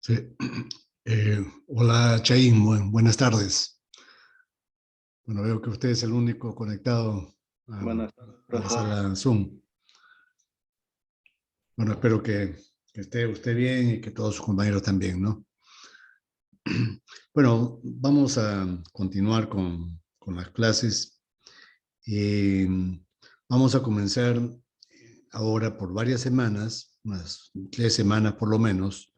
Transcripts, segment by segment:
Sí. Hola, Chaín, buenas tardes. Bueno, veo que usted es el único conectado Buenas tardes, a la profe. sala Zoom. Bueno, espero que esté usted bien y que todos sus compañeros también, ¿no? Bueno, vamos a continuar con las clases y vamos a comenzar ahora por varias semanas, unas 3 semanas por lo menos.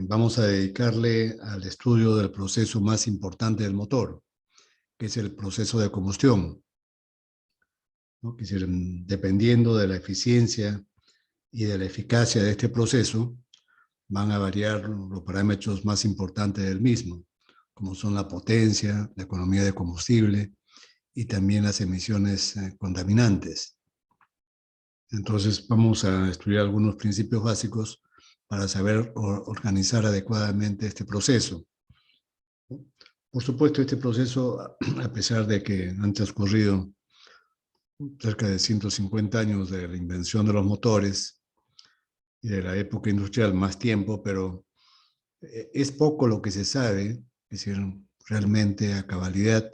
Vamos a dedicarle al estudio del proceso más importante del motor, que es el proceso de combustión, ¿no? Que es decir, dependiendo de la eficiencia y de la eficacia de este proceso, van a variar los parámetros más importantes del mismo, como son la potencia, la economía de combustible y también las emisiones contaminantes. Entonces vamos a estudiar algunos principios básicos para saber organizar adecuadamente este proceso. Por supuesto, este proceso, a pesar de que han transcurrido cerca de 150 años de la invención de los motores y de la época industrial, más tiempo, pero es poco lo que se sabe, es decir, realmente a cabalidad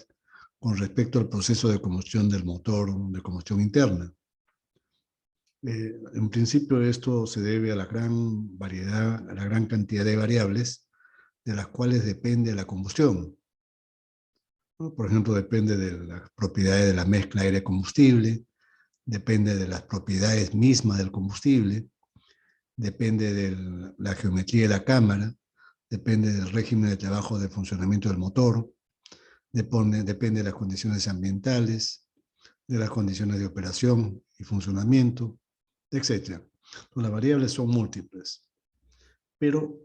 con respecto al proceso de combustión del motor de combustión interna. En principio esto se debe a la gran variedad, a la gran cantidad de variables de las cuales depende la combustión, ¿no? Por ejemplo, depende de las propiedades de la mezcla aire-combustible, depende de las propiedades mismas del combustible, depende de la geometría de la cámara, depende del régimen de trabajo de funcionamiento del motor, depende de las condiciones ambientales, de las condiciones de operación y funcionamiento, etc. Las variables son múltiples, pero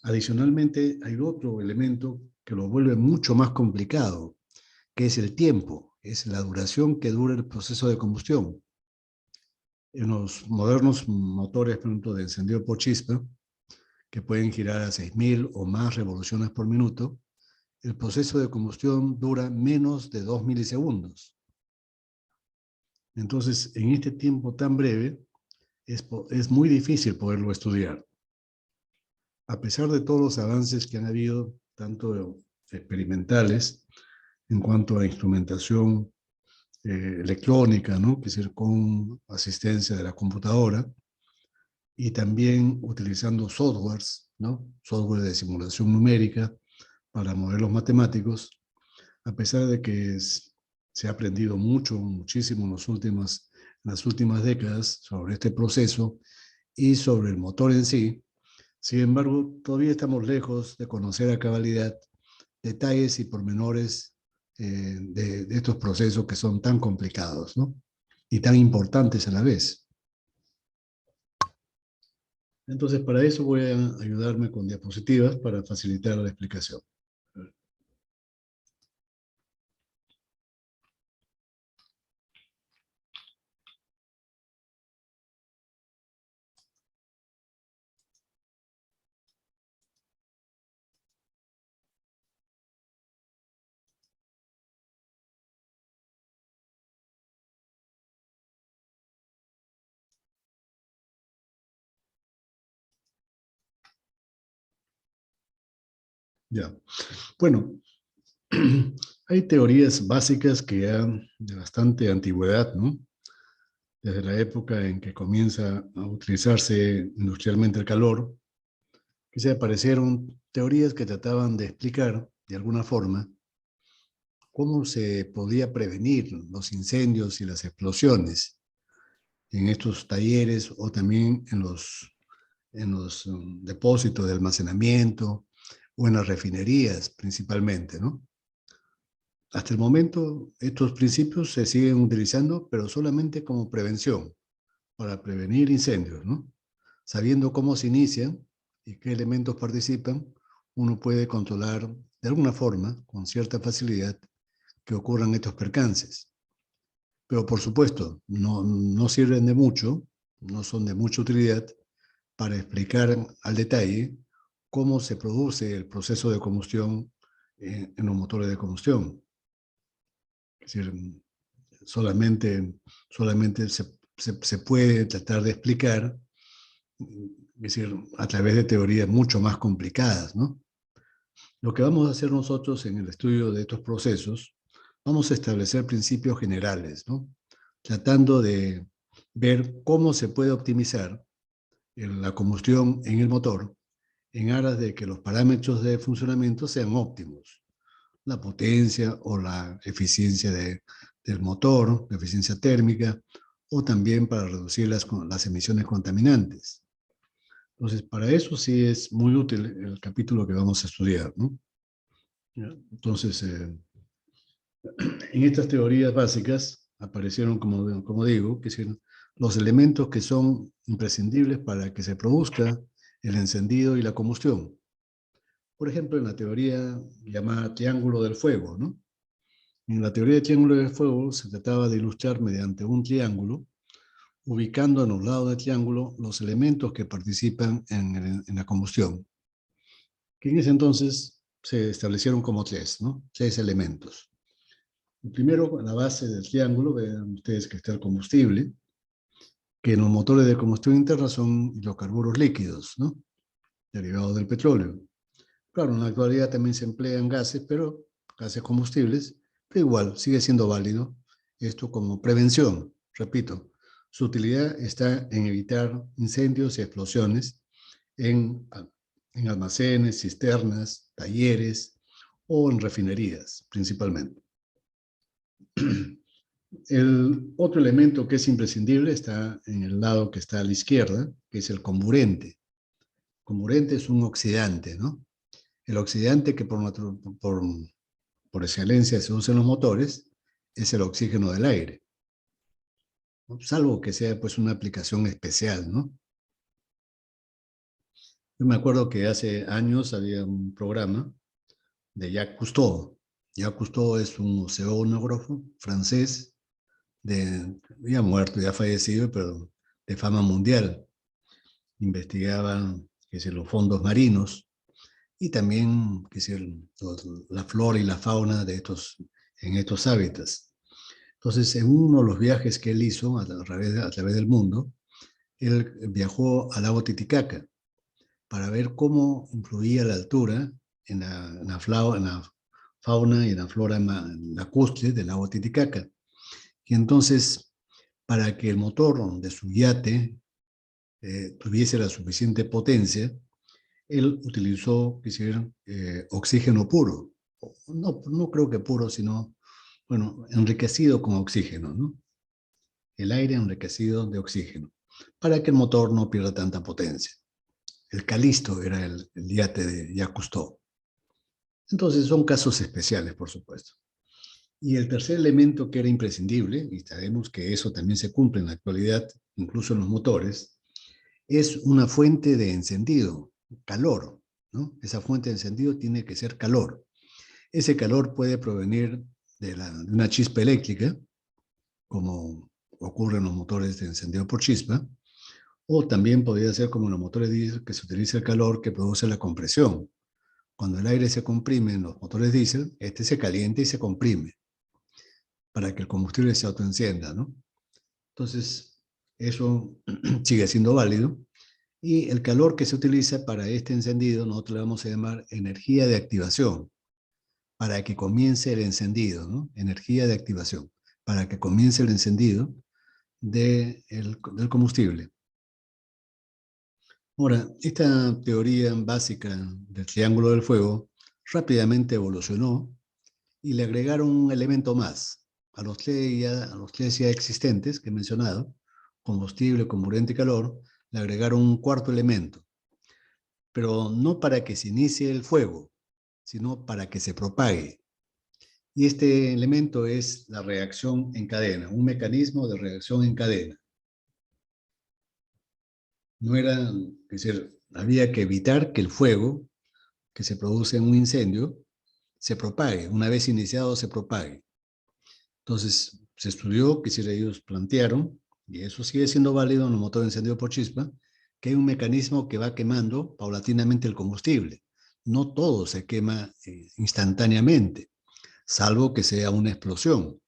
adicionalmente hay otro elemento que lo vuelve mucho más complicado, que es el tiempo, es la duración que dura el proceso de combustión. En los modernos motores, por ejemplo, de encendido por chispa, que pueden girar a 6.000 o más revoluciones por minuto, el proceso de combustión dura menos de 2 milisegundos. Entonces, en este tiempo tan breve, es muy difícil poderlo estudiar. A pesar de todos los avances que han habido, tanto experimentales, en cuanto a instrumentación electrónica, ¿no? Que es decir, con asistencia de la computadora, y también utilizando softwares, ¿no? Software de simulación numérica para modelos matemáticos, a pesar de que se ha aprendido muchísimo en las últimas décadas sobre este proceso y sobre el motor en sí. Sin embargo, todavía estamos lejos de conocer a cabalidad detalles y pormenores de estos procesos que son tan complicados, ¿no? Y tan importantes a la vez. Entonces, para eso voy a ayudarme con diapositivas para facilitar la explicación. Ya. Bueno, hay teorías básicas que ya de bastante antigüedad, ¿no? Desde la época en que comienza a utilizarse industrialmente el calor, que se aparecieron teorías que trataban de explicar, de alguna forma, cómo se podía prevenir los incendios y las explosiones en estos talleres o también en los depósitos de almacenamiento o en las refinerías principalmente, ¿no? Hasta el momento, estos principios se siguen utilizando, pero solamente como prevención, para prevenir incendios, ¿no? Sabiendo cómo se inician y qué elementos participan, uno puede controlar de alguna forma, con cierta facilidad, que ocurran estos percances. Pero por supuesto, no sirven de mucho, no son de mucha utilidad para explicar al detalle cómo se produce el proceso de combustión en los motores de combustión. Es decir, solamente se puede tratar de explicar es decir, a través de teorías mucho más complicadas, ¿no? Lo que vamos a hacer nosotros en el estudio de estos procesos, vamos a establecer principios generales, ¿no? Tratando de ver cómo se puede optimizar la combustión en el motor en aras de que los parámetros de funcionamiento sean óptimos. La potencia o la eficiencia del motor, la eficiencia térmica, o también para reducir las emisiones contaminantes. Entonces, para eso sí es muy útil el capítulo que vamos a estudiar, ¿no? Entonces, en estas teorías básicas aparecieron, como digo, que son los elementos que son imprescindibles para que se produzca el encendido y la combustión. Por ejemplo, en la teoría llamada triángulo del fuego, ¿no? En la teoría del triángulo del fuego se trataba de ilustrar mediante un triángulo, ubicando en los lados del triángulo los elementos que participan en la combustión, que en ese entonces se establecieron como tres, ¿no? Tres elementos. El primero, en la base del triángulo, vean ustedes que está el combustible, que en los motores de combustión interna son hidrocarburos líquidos, ¿no? Derivados del petróleo. Claro, en la actualidad también se emplean gases, pero gases combustibles, pero igual sigue siendo válido esto como prevención. Repito, su utilidad está en evitar incendios y explosiones en, en almacenes, cisternas, talleres o en refinerías, principalmente. El otro elemento que es imprescindible está en el lado que está a la izquierda, que es el comburente. Comburente es un oxidante, ¿no? El oxidante que por excelencia se usa en los motores es el oxígeno del aire, ¿no? Salvo que sea pues una aplicación especial, ¿no? Yo me acuerdo que hace años había un programa de Jacques Cousteau. Jacques Cousteau es un oceanógrafo francés, ya muerto, ya fallecido, pero de fama mundial. Investigaba los fondos marinos y también la flora y la fauna en estos hábitats. Entonces, en uno de los viajes que él hizo a través del mundo, él viajó al lago Titicaca para ver cómo influía la altura en la fauna y en la flora lacustre del lago Titicaca. Y entonces, para que el motor de su yate tuviese la suficiente potencia, él utilizó, oxígeno puro. No, no creo que puro, sino, bueno, enriquecido con oxígeno, ¿no? El aire enriquecido de oxígeno, para que el motor no pierda tanta potencia. El Calisto era el yate de Jacques Cousteau. Entonces son casos especiales, por supuesto. Y el tercer elemento que era imprescindible, y sabemos que eso también se cumple en la actualidad, incluso en los motores, es una fuente de encendido, calor, ¿no? Esa fuente de encendido tiene que ser calor. Ese calor puede provenir de una chispa eléctrica, como ocurre en los motores de encendido por chispa, o también podría ser como en los motores diésel, que se utiliza el calor que produce la compresión. Cuando el aire se comprime en los motores diésel, este se calienta y se comprime para que el combustible se autoencienda, ¿no? Entonces, eso sigue siendo válido. Y el calor que se utiliza para este encendido, nosotros le vamos a llamar energía de activación, para que comience el encendido, ¿no? Energía de activación, para que comience el encendido del combustible. Ahora, esta teoría básica del triángulo del fuego rápidamente evolucionó y le agregaron un elemento más a los tres ya existentes que he mencionado, combustible, comburente y calor, le agregaron un cuarto elemento, pero no para que se inicie el fuego, sino para que se propague. Y este elemento es la reacción en cadena, un mecanismo de reacción en cadena. No era, es decir, había que evitar que el fuego que se produce en un incendio se propague, una vez iniciado se propague. Entonces, se estudió, que si ellos plantearon, y eso sigue siendo válido en los motores de encendido por chispa, que hay un mecanismo que va quemando paulatinamente el combustible. No todo se quema instantáneamente, salvo que sea una explosión.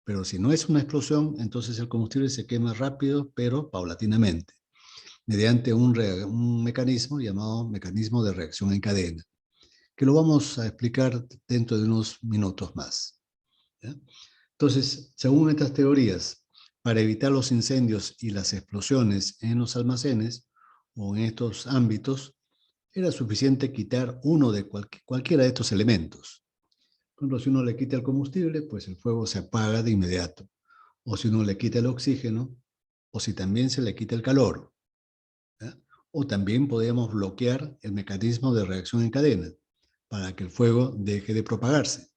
Pero si no es una explosión, entonces el combustible se quema rápido, pero paulatinamente. mediante un mecanismo llamado mecanismo de reacción en cadena, que lo vamos a explicar dentro de unos minutos más, ¿ya? Entonces, según estas teorías, para evitar los incendios y las explosiones en los almacenes o en estos ámbitos, era suficiente quitar uno de cualquiera de estos elementos. Por ejemplo, si uno le quita el combustible, pues el fuego se apaga de inmediato. O si uno le quita el oxígeno, o si también se le quita el calor, ¿ya? O también podríamos bloquear el mecanismo de reacción en cadena para que el fuego deje de propagarse.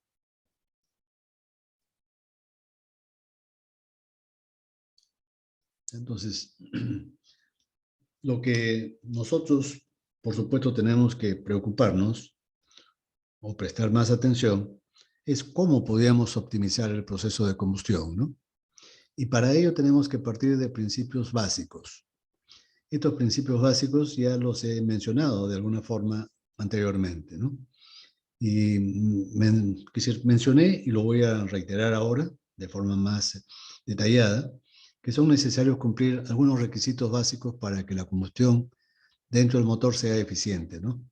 Entonces, lo que nosotros, por supuesto, tenemos que preocuparnos o prestar más atención es cómo podríamos optimizar el proceso de combustión, ¿no? Y para ello tenemos que partir de principios básicos. Estos principios básicos ya los he mencionado de alguna forma anteriormente, ¿no? Y mencioné, y lo voy a reiterar ahora de forma más detallada, que son necesarios cumplir algunos requisitos básicos para que la combustión dentro del motor sea eficiente, ¿no?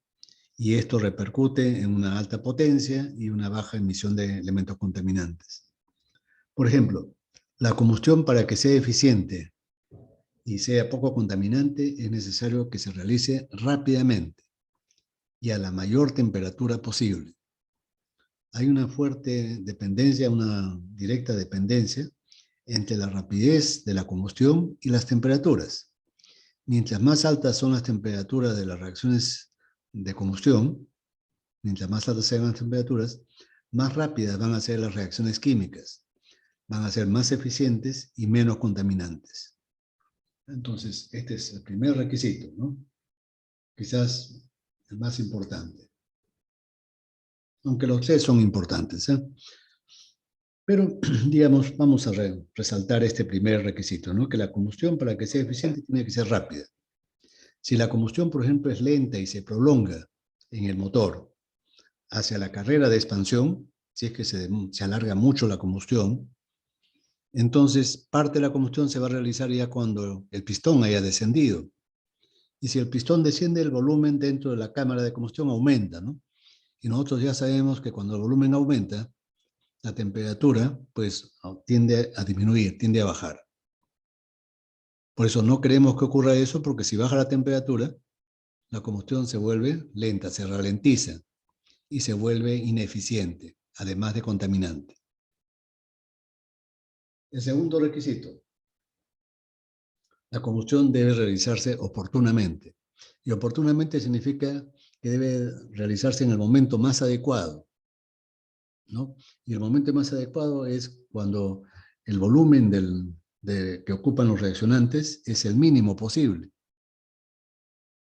Y esto repercute en una alta potencia y una baja emisión de elementos contaminantes. Por ejemplo, la combustión, para que sea eficiente y sea poco contaminante, es necesario que se realice rápidamente y a la mayor temperatura posible. Hay una fuerte dependencia, una directa dependencia entre la rapidez de la combustión y las temperaturas. Mientras más altas son las temperaturas de las reacciones de combustión, mientras más altas sean las temperaturas, más rápidas van a ser las reacciones químicas, van a ser más eficientes y menos contaminantes. Entonces, este es el primer requisito, ¿no? Quizás el más importante. Aunque los tres son importantes, ¿eh? Pero, digamos, vamos a resaltar este primer requisito, ¿no? Que la combustión, para que sea eficiente, tiene que ser rápida. Si la combustión, por ejemplo, es lenta y se prolonga en el motor hacia la carrera de expansión, si es que se alarga mucho la combustión, entonces parte de la combustión se va a realizar ya cuando el pistón haya descendido. Y si el pistón desciende, el volumen dentro de la cámara de combustión aumenta, ¿no? Y nosotros ya sabemos que cuando el volumen aumenta, la temperatura pues tiende a disminuir, tiende a bajar. Por eso no queremos que ocurra eso, porque si baja la temperatura, la combustión se vuelve lenta, se ralentiza y se vuelve ineficiente, además de contaminante. El segundo requisito: la combustión debe realizarse oportunamente. Y oportunamente significa que debe realizarse en el momento más adecuado, ¿no? Y el momento más adecuado es cuando el volumen que ocupan los reaccionantes es el mínimo posible.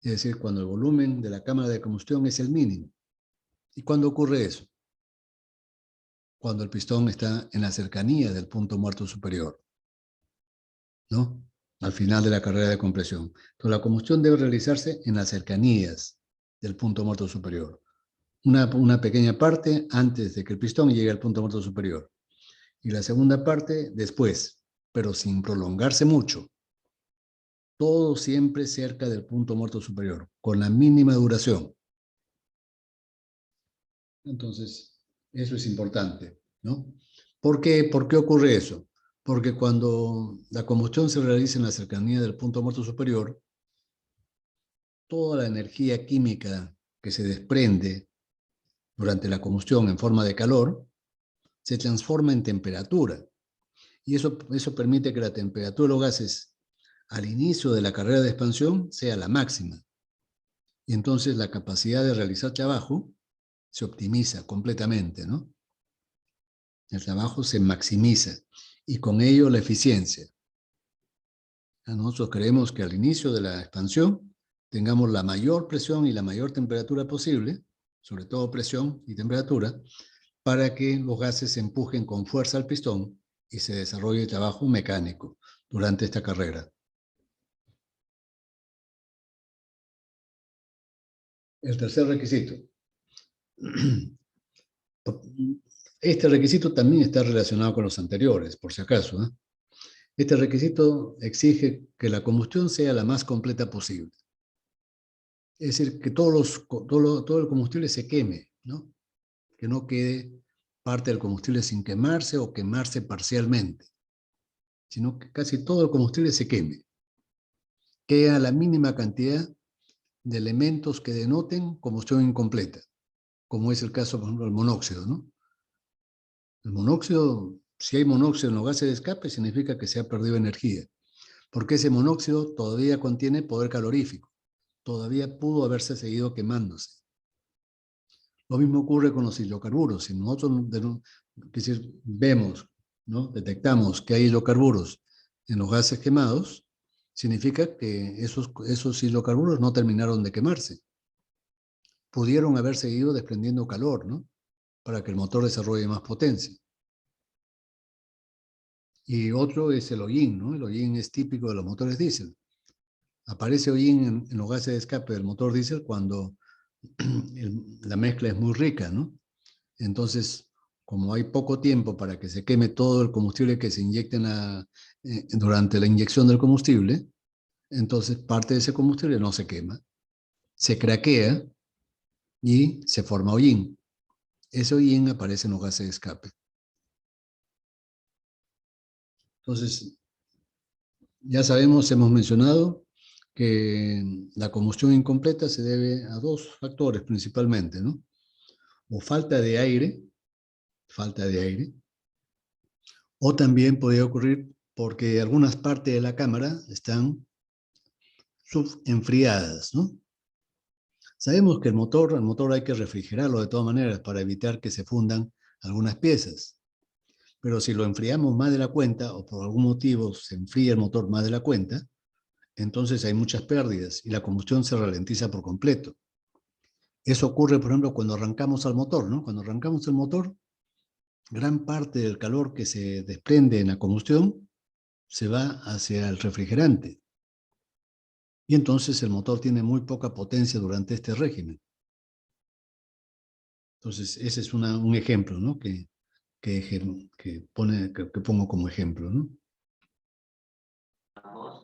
Es decir, cuando el volumen de la cámara de combustión es el mínimo. ¿Y cuándo ocurre eso? Cuando el pistón está en la cercanía del punto muerto superior, ¿no? Al final de la carrera de compresión. Entonces, la combustión debe realizarse en las cercanías del punto muerto superior. Una pequeña parte antes de que el pistón llegue al punto muerto superior. Y la segunda parte después, pero sin prolongarse mucho. Todo siempre cerca del punto muerto superior, con la mínima duración. Entonces, eso es importante, ¿no? ¿Por qué? ¿Por qué ocurre eso? Porque cuando la combustión se realiza en la cercanía del punto muerto superior, toda la energía química que se desprende durante la combustión en forma de calor se transforma en temperatura. Y eso permite que la temperatura de los gases al inicio de la carrera de expansión sea la máxima. Y entonces la capacidad de realizar trabajo se optimiza completamente, ¿no? El trabajo se maximiza y con ello la eficiencia. Nosotros queremos que al inicio de la expansión tengamos la mayor presión y la mayor temperatura posible, sobre todo presión y temperatura, para que los gases se empujen con fuerza al pistón y se desarrolle trabajo mecánico durante esta carrera. El tercer requisito. Este requisito también está relacionado con los anteriores, por si acaso, ¿eh? Este requisito exige que la combustión sea la más completa posible. Es decir, que todo el combustible se queme, ¿no? Que no quede parte del combustible sin quemarse o quemarse parcialmente, sino que casi todo el combustible se queme. Queda la mínima cantidad de elementos que denoten combustión incompleta, como es el caso, por ejemplo, del monóxido, ¿no? El monóxido, si hay monóxido en los gases de escape, significa que se ha perdido energía, porque ese monóxido todavía contiene poder calorífico, todavía pudo haberse seguido quemándose. Lo mismo ocurre con los hidrocarburos. Si nosotros vemos, ¿no? Detectamos que hay hidrocarburos en los gases quemados, significa que esos hidrocarburos no terminaron de quemarse. Pudieron haber seguido desprendiendo calor, ¿no? Para que el motor desarrolle más potencia. Y otro es el hollín, ¿no? El hollín es típico de los motores diésel. Aparece hollín en los gases de escape del motor diésel cuando la mezcla es muy rica, ¿no? Entonces, como hay poco tiempo para que se queme todo el combustible que se inyecta durante la inyección del combustible, entonces parte de ese combustible no se quema, se craquea y se forma hollín. Ese hollín aparece en los gases de escape. Entonces, ya sabemos, hemos mencionado que la combustión incompleta se debe a dos factores principalmente, ¿no? O falta de aire, o también podría ocurrir porque algunas partes de la cámara están subenfriadas, ¿no? Sabemos que el motor hay que refrigerarlo de todas maneras para evitar que se fundan algunas piezas. Pero si lo enfriamos más de la cuenta o por algún motivo se enfría el motor más de la cuenta, entonces hay muchas pérdidas y la combustión se ralentiza por completo. Eso ocurre, por ejemplo, cuando arrancamos al motor, ¿no? Cuando arrancamos el motor, gran parte del calor que se desprende en la combustión se va hacia el refrigerante. Y entonces el motor tiene muy poca potencia durante este régimen. Entonces, ese es un ejemplo, ¿no? Que pongo como ejemplo, ¿no?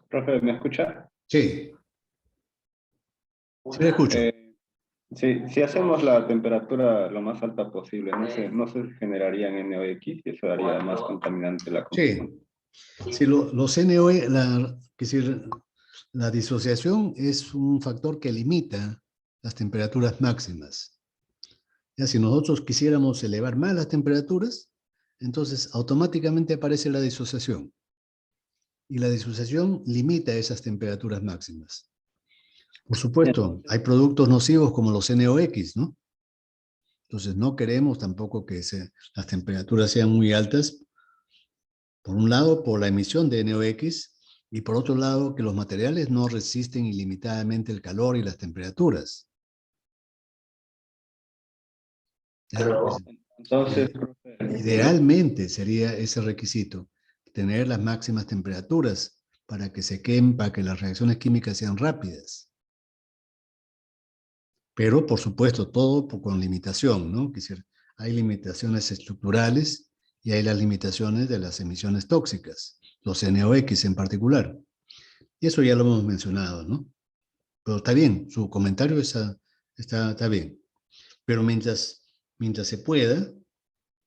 Profe, ¿me escucha? Sí, sí le escucho. Sí, si hacemos la temperatura lo más alta posible, no se generarían NOx y eso haría más contaminante la combustión. Sí, sí los NOE, la disociación es un factor que limita las temperaturas máximas. Ya, si nosotros quisiéramos elevar más las temperaturas, entonces automáticamente aparece la disociación. Y la disociación limita esas temperaturas máximas. Por supuesto, hay productos nocivos como los NOx, ¿no? Entonces no queremos tampoco que las temperaturas sean muy altas, por un lado por la emisión de NOx y por otro lado que los materiales no resisten ilimitadamente el calor y las temperaturas. ¿Ya? Entonces, Eh, profe, Idealmente sería ese requisito, tener las máximas temperaturas para que se quemen, para que las reacciones químicas sean rápidas. Pero, por supuesto, todo con limitación, ¿no? Es decir, hay limitaciones estructurales y hay las limitaciones de las emisiones tóxicas, los NOx en particular. Y eso ya lo hemos mencionado, ¿no? Pero está bien, su comentario está bien. Pero mientras se pueda,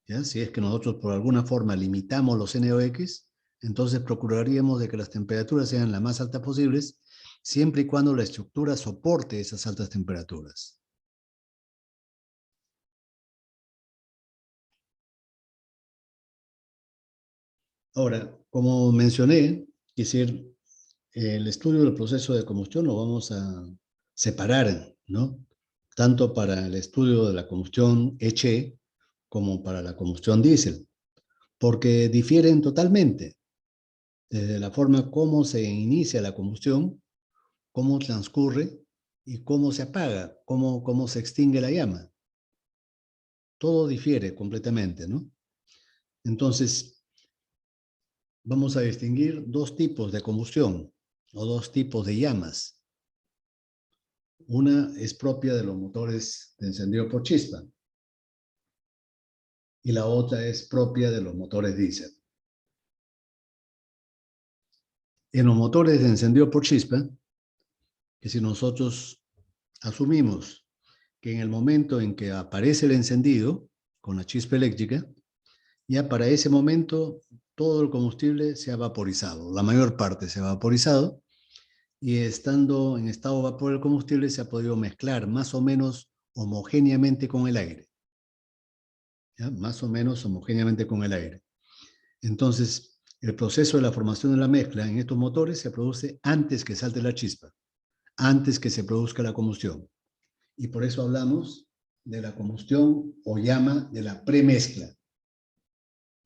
¿ya? Si es que nosotros por alguna forma limitamos los NOx, entonces procuraríamos de que las temperaturas sean las más altas posibles, siempre y cuando la estructura soporte esas altas temperaturas. Ahora, como mencioné, es decir, el estudio del proceso de combustión lo vamos a separar, ¿no? Tanto para el estudio de la combustión HE como para la combustión diésel, porque difieren totalmente desde la forma como se inicia la combustión, cómo transcurre y cómo se apaga, cómo se extingue la llama. Todo difiere completamente, ¿no? Entonces, vamos a distinguir dos tipos de combustión o dos tipos de llamas. Una es propia de los motores de encendido por chispa y la otra es propia de los motores diésel. En los motores de encendido por chispa, que si nosotros asumimos que en el momento en que aparece el encendido con la chispa eléctrica, ya para ese momento todo el combustible se ha vaporizado, la mayor parte se ha vaporizado, y estando en estado de vapor el combustible se ha podido mezclar más o menos homogéneamente con el aire. ¿Ya? Más o menos homogéneamente con el aire. Entonces, el proceso de la formación de la mezcla en estos motores se produce antes que salte la chispa, antes que se produzca la combustión. Y por eso hablamos de la combustión o llama de la premezcla,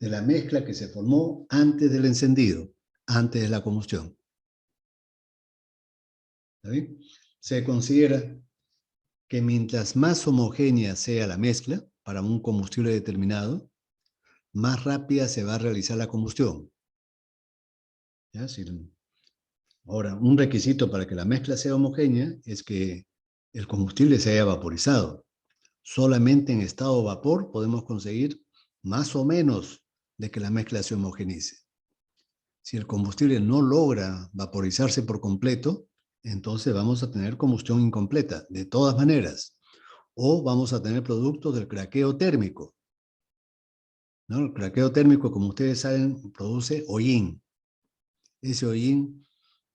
de la mezcla que se formó antes del encendido, antes de la combustión. ¿Está bien? Se considera que mientras más homogénea sea la mezcla para un combustible determinado, más rápida se va a realizar la combustión. ¿Ya? Ahora, un requisito para que la mezcla sea homogénea es que el combustible se haya vaporizado. Solamente en estado de vapor podemos conseguir más o menos de que la mezcla se homogenice. Si el combustible no logra vaporizarse por completo, entonces vamos a tener combustión incompleta, de todas maneras. O vamos a tener productos del craqueo térmico, ¿no? El craqueo térmico, como ustedes saben, produce hollín. Ese hollín,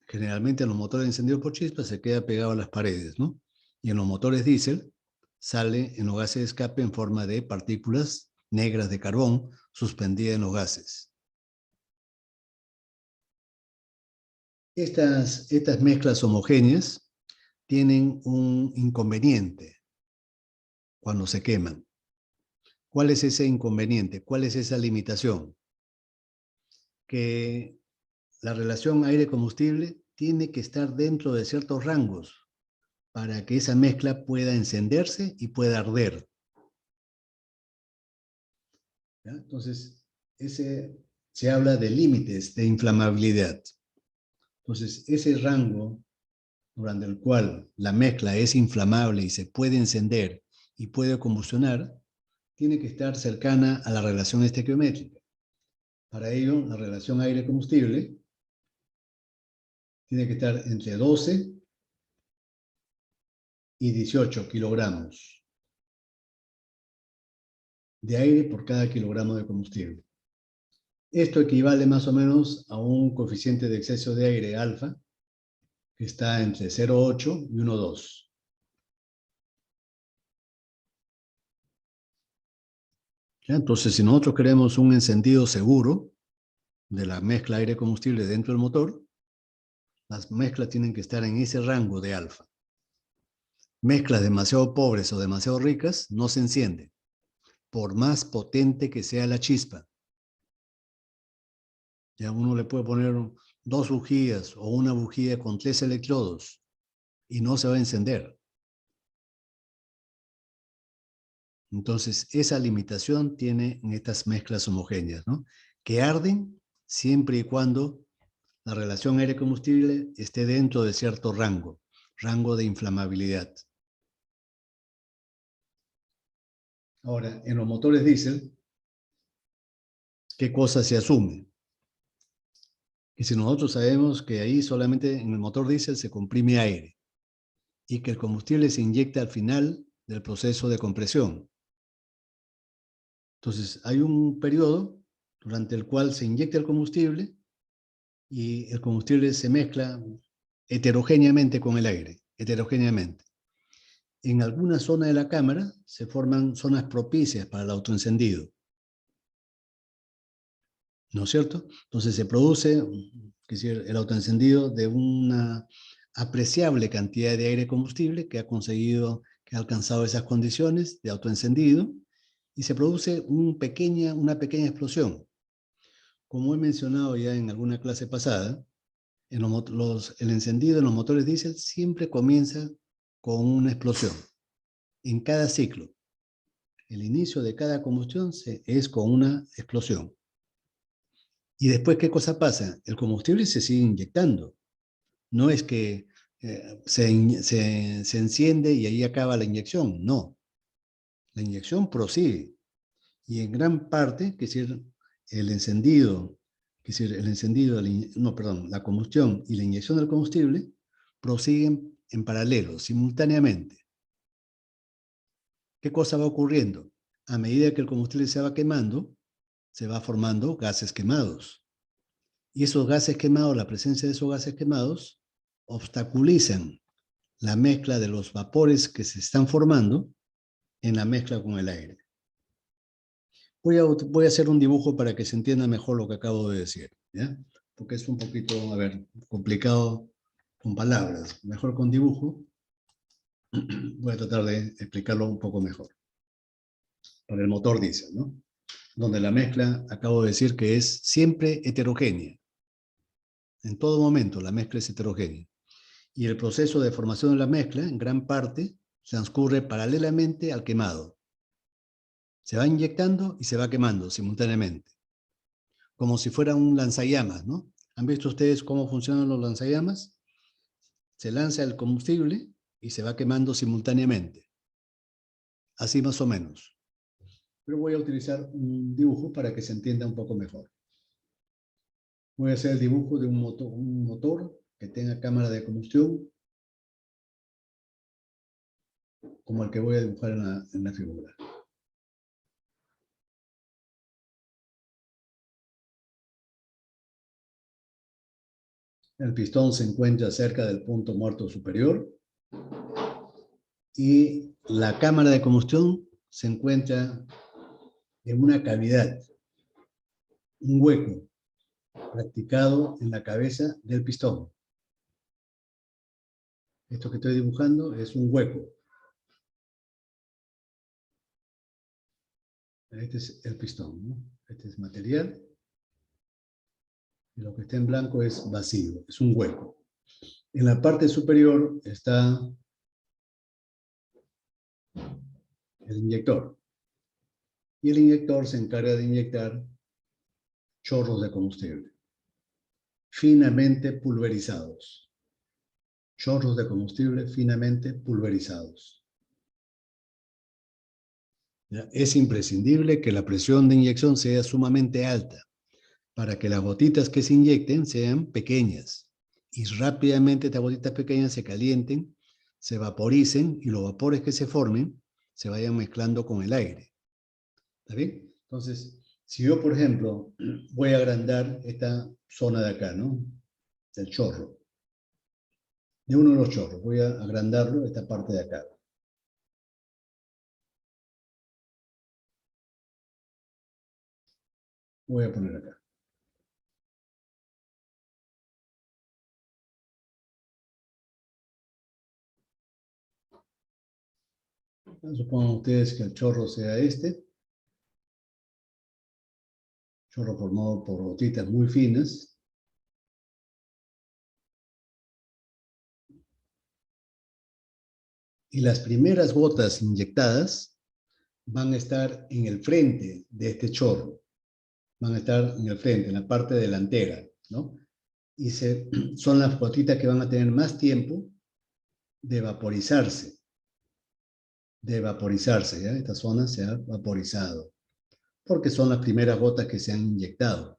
generalmente en los motores encendidos por chispas, se queda pegado a las paredes, ¿no? Y en los motores diésel, sale en los gases de escape en forma de partículas negras de carbón suspendidas en los gases. Estas mezclas homogéneas tienen un inconveniente cuando se queman. ¿Cuál es ese inconveniente? ¿Cuál es esa limitación? Que la relación aire-combustible tiene que estar dentro de ciertos rangos para que esa mezcla pueda encenderse y pueda arder. ¿Ya? Entonces, se habla de límites de inflamabilidad. Entonces, ese rango durante el cual la mezcla es inflamable y se puede encender y puede combustionar, tiene que estar cercana a la relación estequiométrica. Para ello, la relación aire-combustible tiene que estar entre 12 y 18 kilogramos de aire por cada kilogramo de combustible. Esto equivale más o menos a un coeficiente de exceso de aire alfa, que está entre 0,8 y 1,2. Entonces, si nosotros queremos un encendido seguro de la mezcla aire-combustible dentro del motor, las mezclas tienen que estar en ese rango de alfa. Mezclas demasiado pobres o demasiado ricas no se encienden, por más potente que sea la chispa. Ya uno le puede poner 2 bujías o una bujía con 3 electrodos y no se va a encender. Entonces, esa limitación tiene en estas mezclas homogéneas, ¿no? Que arden siempre y cuando la relación aire-combustible esté dentro de cierto rango de inflamabilidad. Ahora, en los motores diésel, ¿qué cosa se asume? Y si nosotros sabemos que ahí solamente en el motor diésel se comprime aire y que el combustible se inyecta al final del proceso de compresión. Entonces, hay un periodo durante el cual se inyecta el combustible y el combustible se mezcla heterogéneamente con el aire, heterogéneamente. En alguna zona de la cámara se forman zonas propicias para el autoencendido, ¿no es cierto? Entonces se produce el autoencendido de una apreciable cantidad de aire combustible que ha alcanzado esas condiciones de autoencendido y se produce una pequeña explosión. Como he mencionado ya en alguna clase pasada, el encendido en los motores diésel siempre comienza con una explosión en cada ciclo. El inicio de cada combustión es con una explosión. Y después, ¿qué cosa pasa? El combustible se sigue inyectando. No es que se enciende y ahí acaba la inyección. No. La inyección prosigue. Y en gran parte, que es decir, el encendido es decir, el encendido, la combustión y la inyección del combustible prosiguen en paralelo, simultáneamente. ¿Qué cosa va ocurriendo? A medida que el combustible se va quemando, se va formando gases quemados. Y esos gases quemados, la presencia de esos gases quemados, obstaculizan la mezcla de los vapores que se están formando en la mezcla con el aire. Voy a hacer un dibujo para que se entienda mejor lo que acabo de decir, ¿ya? Porque es un poquito, complicado con palabras. Mejor con dibujo. Voy a tratar de explicarlo un poco mejor. Para el motor diésel, ¿no? Donde la mezcla, acabo de decir que es siempre heterogénea. En todo momento la mezcla es heterogénea. Y el proceso de formación de la mezcla, en gran parte, transcurre paralelamente al quemado. Se va inyectando y se va quemando simultáneamente. Como si fuera un lanzallamas, ¿no? ¿Han visto ustedes cómo funcionan los lanzallamas? Se lanza el combustible y se va quemando simultáneamente. Así más o menos. Pero voy a utilizar un dibujo para que se entienda un poco mejor. Voy a hacer el dibujo de un motor que tenga cámara de combustión, como el que voy a dibujar en la figura. El pistón se encuentra cerca del punto muerto superior y la cámara de combustión se encuentra en una cavidad, un hueco practicado en la cabeza del pistón. Esto que estoy dibujando es un hueco. Este es el pistón, ¿no? Este es material. Y lo que está en blanco es vacío, es un hueco. En la parte superior está el inyector. Y el inyector se encarga de inyectar chorros de combustible, finamente pulverizados. Chorros de combustible finamente pulverizados. Es imprescindible que la presión de inyección sea sumamente alta para que las gotitas que se inyecten sean pequeñas y rápidamente estas gotitas pequeñas se calienten, se vaporicen y los vapores que se formen se vayan mezclando con el aire. ¿Está bien? Entonces, si yo, por ejemplo, voy a agrandar esta zona de acá, ¿no? Del chorro. De uno de los chorros. Voy a agrandarlo, esta parte de acá. Voy a poner acá. Supongan ustedes que el chorro sea este. Chorro formado por gotitas muy finas. Y las primeras gotas inyectadas van a estar en el frente de este chorro. Van a estar en el frente, en la parte delantera, ¿no? Y son las gotitas que van a tener más tiempo de vaporizarse. ¿Ya? Esta zona se ha vaporizado, porque son las primeras gotas que se han inyectado.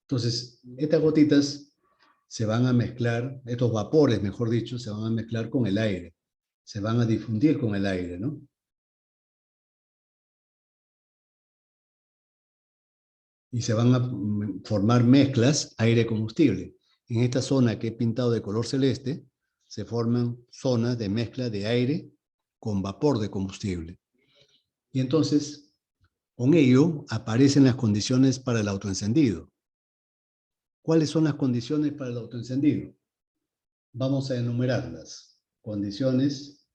Entonces, estas gotitas se van a mezclar, estos vapores, mejor dicho, se van a mezclar con el aire, se van a difundir con el aire, ¿no? Y se van a formar mezclas aire-combustible. En esta zona que he pintado de color celeste, se forman zonas de mezcla de aire con vapor de combustible. Y entonces, con ello, aparecen las condiciones para el autoencendido. ¿Cuáles son las condiciones para el autoencendido? Vamos a enumerarlas. Condiciones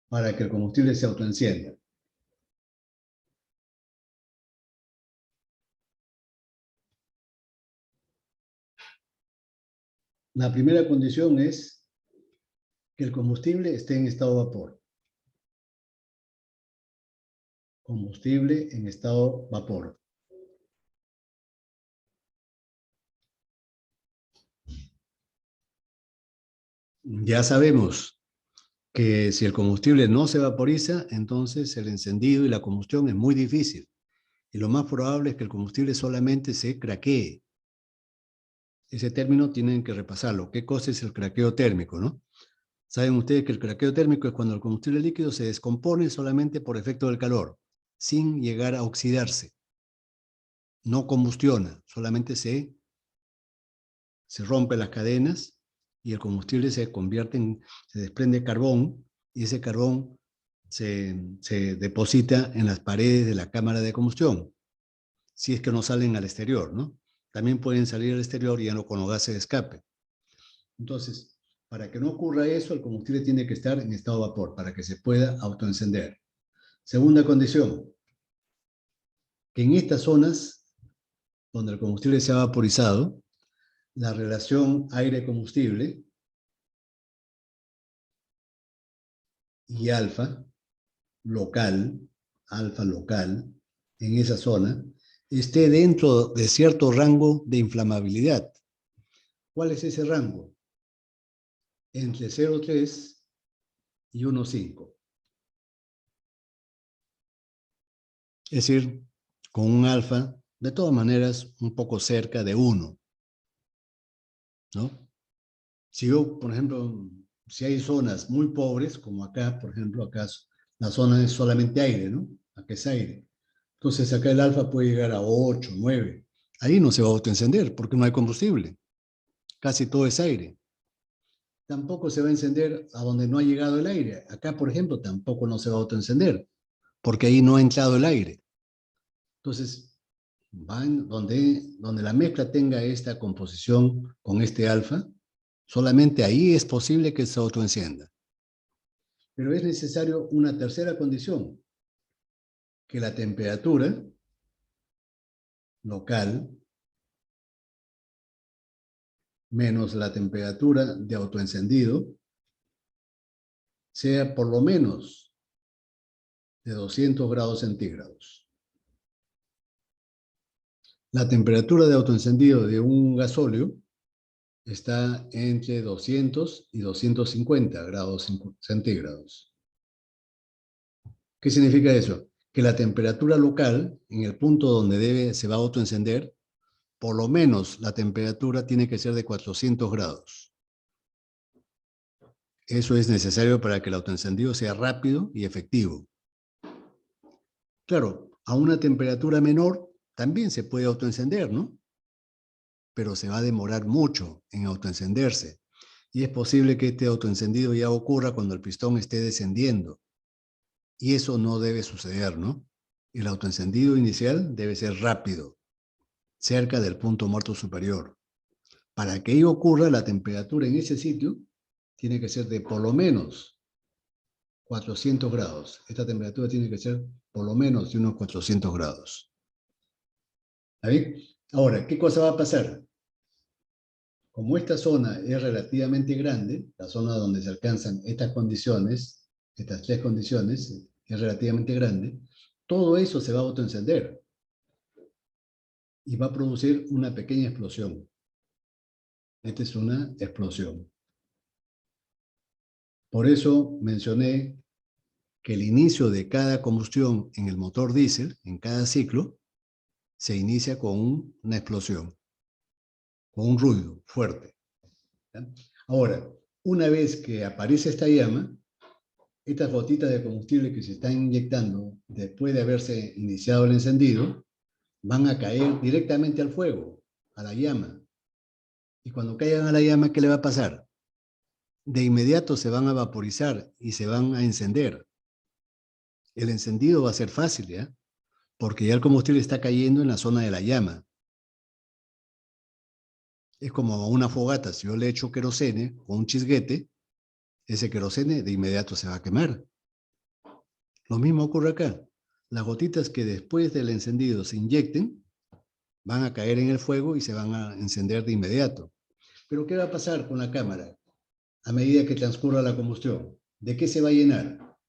para que el combustible se autoencienda. La primera condición es que el combustible esté en estado vapor. Combustible en estado vapor. Ya sabemos que si el combustible no se vaporiza, entonces el encendido y la combustión es muy difícil. Y lo más probable es que el combustible solamente se craquee. Ese término tienen que repasarlo. ¿Qué cosa es el craqueo térmico, no? Saben ustedes que el craqueo térmico es cuando el combustible líquido se descompone solamente por efecto del calor, sin llegar a oxidarse. No combustiona, solamente se rompen las cadenas y el combustible se convierte se desprende carbón y ese carbón se deposita en las paredes de la cámara de combustión, si es que no salen al exterior, ¿no? También pueden salir al exterior y ya no con los gases de escape. Entonces, para que no ocurra eso, el combustible tiene que estar en estado de vapor para que se pueda autoencender. Segunda condición, que en estas zonas donde el combustible se ha vaporizado, la relación aire-combustible y alfa local, en esa zona, esté dentro de cierto rango de inflamabilidad. ¿Cuál es ese rango? Entre 0,3 y 1,5. Es decir, con un alfa, de todas maneras, un poco cerca de 1, ¿no? Si yo, por ejemplo, si hay zonas muy pobres, como acá, por ejemplo, acá la zona es solamente aire, ¿no? Acá es aire. Entonces acá el alfa puede llegar a 8, 9. Ahí no se va a autoencender porque no hay combustible. Casi todo es aire. Tampoco se va a encender a donde no ha llegado el aire. Acá, por ejemplo, tampoco no se va a autoencender porque ahí no ha entrado el aire. Entonces, van donde la mezcla tenga esta composición con este alfa, solamente ahí es posible que se autoencienda. Pero es necesario una tercera condición, que la temperatura local menos la temperatura de autoencendido sea por lo menos de 200 grados centígrados. La temperatura de autoencendido de un gasóleo está entre 200 y 250 grados centígrados. ¿Qué significa eso? Que la temperatura local, en el punto donde se va a autoencender, por lo menos la temperatura tiene que ser de 400 grados. Eso es necesario para que el autoencendido sea rápido y efectivo. Claro, a una temperatura menor también se puede autoencender, ¿no? Pero se va a demorar mucho en autoencenderse. Y es posible que este autoencendido ya ocurra cuando el pistón esté descendiendo. Y eso no debe suceder, ¿no? El autoencendido inicial debe ser rápido, cerca del punto muerto superior. Para que ello ocurra, la temperatura en ese sitio tiene que ser de por lo menos 400 grados. Esta temperatura tiene que ser por lo menos de unos 400 grados. ¿Está bien? Ahora, ¿qué cosa va a pasar? Como esta zona es relativamente grande, la zona donde se alcanzan estas condiciones, estas tres condiciones, es relativamente grande, todo eso se va a autoencender y va a producir una pequeña explosión. Esta es una explosión. Por eso mencioné que el inicio de cada combustión en el motor diésel, en cada ciclo, se inicia con una explosión, con un ruido fuerte. ¿Ya? Ahora, una vez que aparece esta llama, estas gotitas de combustible que se están inyectando después de haberse iniciado el encendido, van a caer directamente al fuego, a la llama. Y cuando caigan a la llama, ¿qué le va a pasar? De inmediato se van a vaporizar y se van a encender. El encendido va a ser fácil, ¿ya? Porque ya el combustible está cayendo en la zona de la llama. Es como una fogata, si yo le echo querosene con un chisguete, ese querosene de inmediato se va a quemar. Lo mismo ocurre acá. Las gotitas que después del encendido se inyecten van a caer en el fuego y se van a encender de inmediato. Pero ¿qué va a pasar con la cámara a medida que transcurra la combustión? ¿De qué se va a llenar?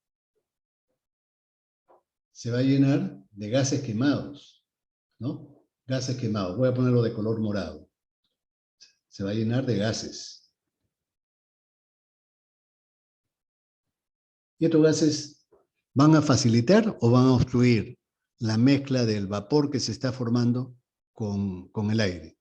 Se va a llenar de gases quemados, ¿no? Gases quemados. Voy a ponerlo de color morado. Se va a llenar de gases. Y estos gases van a facilitar o van a obstruir la mezcla del vapor que se está formando con el aire.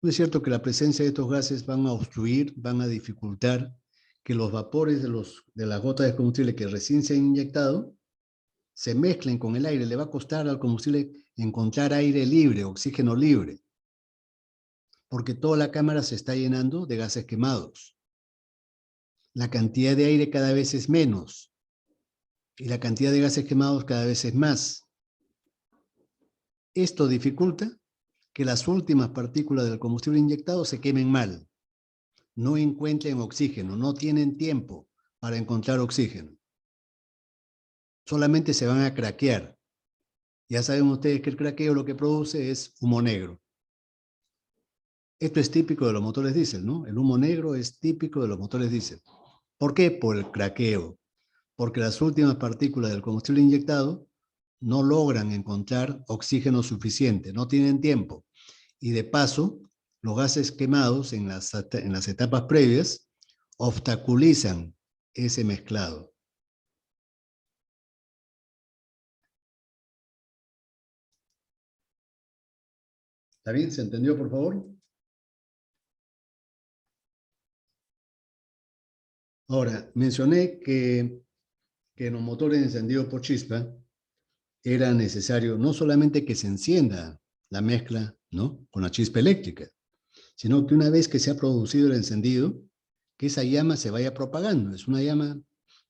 No es cierto que la presencia de estos gases van a obstruir, van a dificultar que los vapores de las gotas de combustible que recién se han inyectado se mezclen con el aire. Le va a costar al combustible encontrar aire libre, oxígeno libre, porque toda la cámara se está llenando de gases quemados. La cantidad de aire cada vez es menos y la cantidad de gases quemados cada vez es más. Esto dificulta que las últimas partículas del combustible inyectado se quemen mal, no encuentren oxígeno, no tienen tiempo para encontrar oxígeno. Solamente se van a craquear. Ya saben ustedes que el craqueo lo que produce es humo negro. Esto es típico de los motores diésel, ¿no? El humo negro es típico de los motores diésel. ¿Por qué? Por el craqueo. Porque las últimas partículas del combustible inyectado no logran encontrar oxígeno suficiente, no tienen tiempo. Y de paso, los gases quemados en las etapas previas obstaculizan ese mezclado. ¿Está bien? ¿Se entendió, por favor? Ahora, mencioné que en los motores encendidos por chispa era necesario no solamente que se encienda la mezcla, ¿no?, con la chispa eléctrica, sino que una vez que se ha producido el encendido, que esa llama se vaya propagando. Es una llama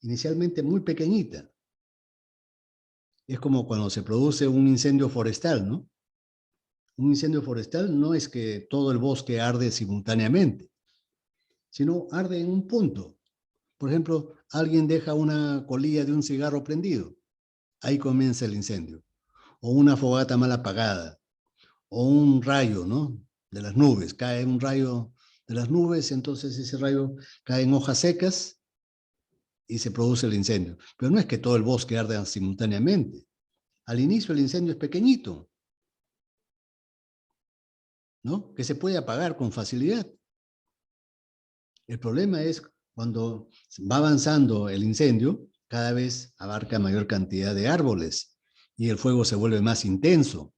inicialmente muy pequeñita. Es como cuando se produce un incendio forestal, ¿no? Un incendio forestal no es que todo el bosque arde simultáneamente, sino arde en un punto. Por ejemplo, alguien deja una colilla de un cigarro prendido, ahí comienza el incendio. O una fogata mal apagada, o un rayo, ¿no?, de las nubes. Cae un rayo de las nubes, entonces ese rayo cae en hojas secas y se produce el incendio. Pero no es que todo el bosque arda simultáneamente. Al inicio el incendio es pequeñito, ¿no?, que se puede apagar con facilidad. El problema es cuando va avanzando el incendio, cada vez abarca mayor cantidad de árboles y el fuego se vuelve más intenso.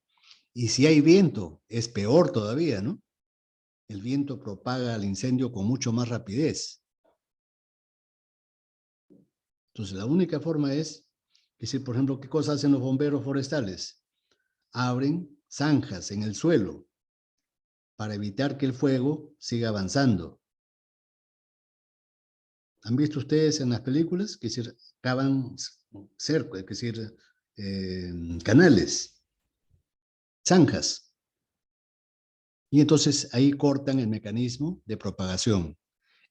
Y si hay viento, es peor todavía, ¿no? El viento propaga el incendio con mucho más rapidez. Entonces, la única forma es decir, por ejemplo, ¿qué cosa hacen los bomberos forestales? Abren zanjas en el suelo para evitar que el fuego siga avanzando. ¿Han visto ustedes en las películas que se cavan cercos, es decir, canales, zanjas? Y entonces ahí cortan el mecanismo de propagación.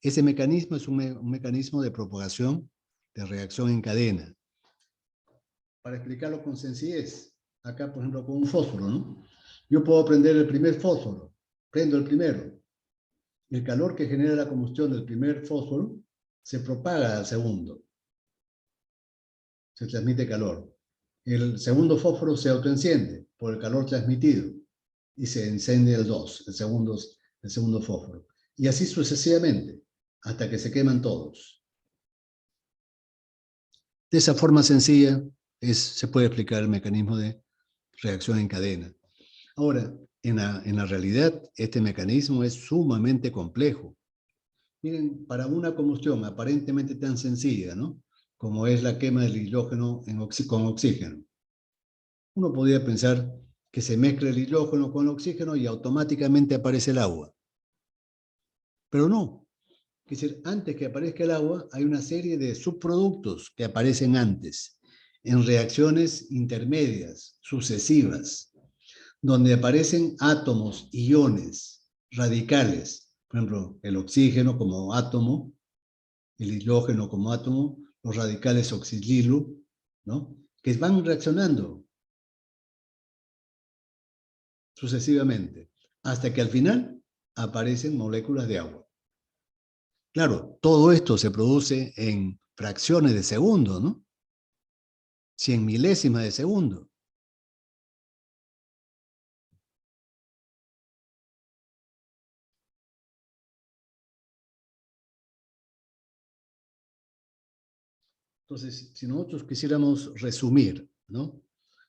Ese mecanismo es un mecanismo de propagación de reacción en cadena. Para explicarlo con sencillez, acá por ejemplo con un fósforo, ¿no? Yo puedo prender el primer fósforo, prendo el primero. El calor que genera la combustión del primer fósforo se propaga al segundo. Se transmite calor. El segundo fósforo se autoenciende por el calor transmitido y se enciende el 2, el segundo fósforo. Y así sucesivamente, hasta que se queman todos. De esa forma sencilla se puede explicar el mecanismo de reacción en cadena. Ahora, en la realidad, este mecanismo es sumamente complejo. Miren, para una combustión aparentemente tan sencilla, ¿no?, como es la quema del hidrógeno con oxígeno, uno podría pensar que se mezcla el hidrógeno con el oxígeno y automáticamente aparece el agua. Pero no. Es decir, antes que aparezca el agua, hay una serie de subproductos que aparecen antes, en reacciones intermedias, sucesivas, donde aparecen átomos, iones, radicales. Por ejemplo, el oxígeno como átomo, el hidrógeno como átomo, los radicales oxidilo, ¿no?, que van reaccionando sucesivamente, hasta que al final aparecen moléculas de agua. Claro, todo esto se produce en fracciones de segundo, ¿no? 100 milésimas de segundo. Entonces, si nosotros quisiéramos resumir, ¿no?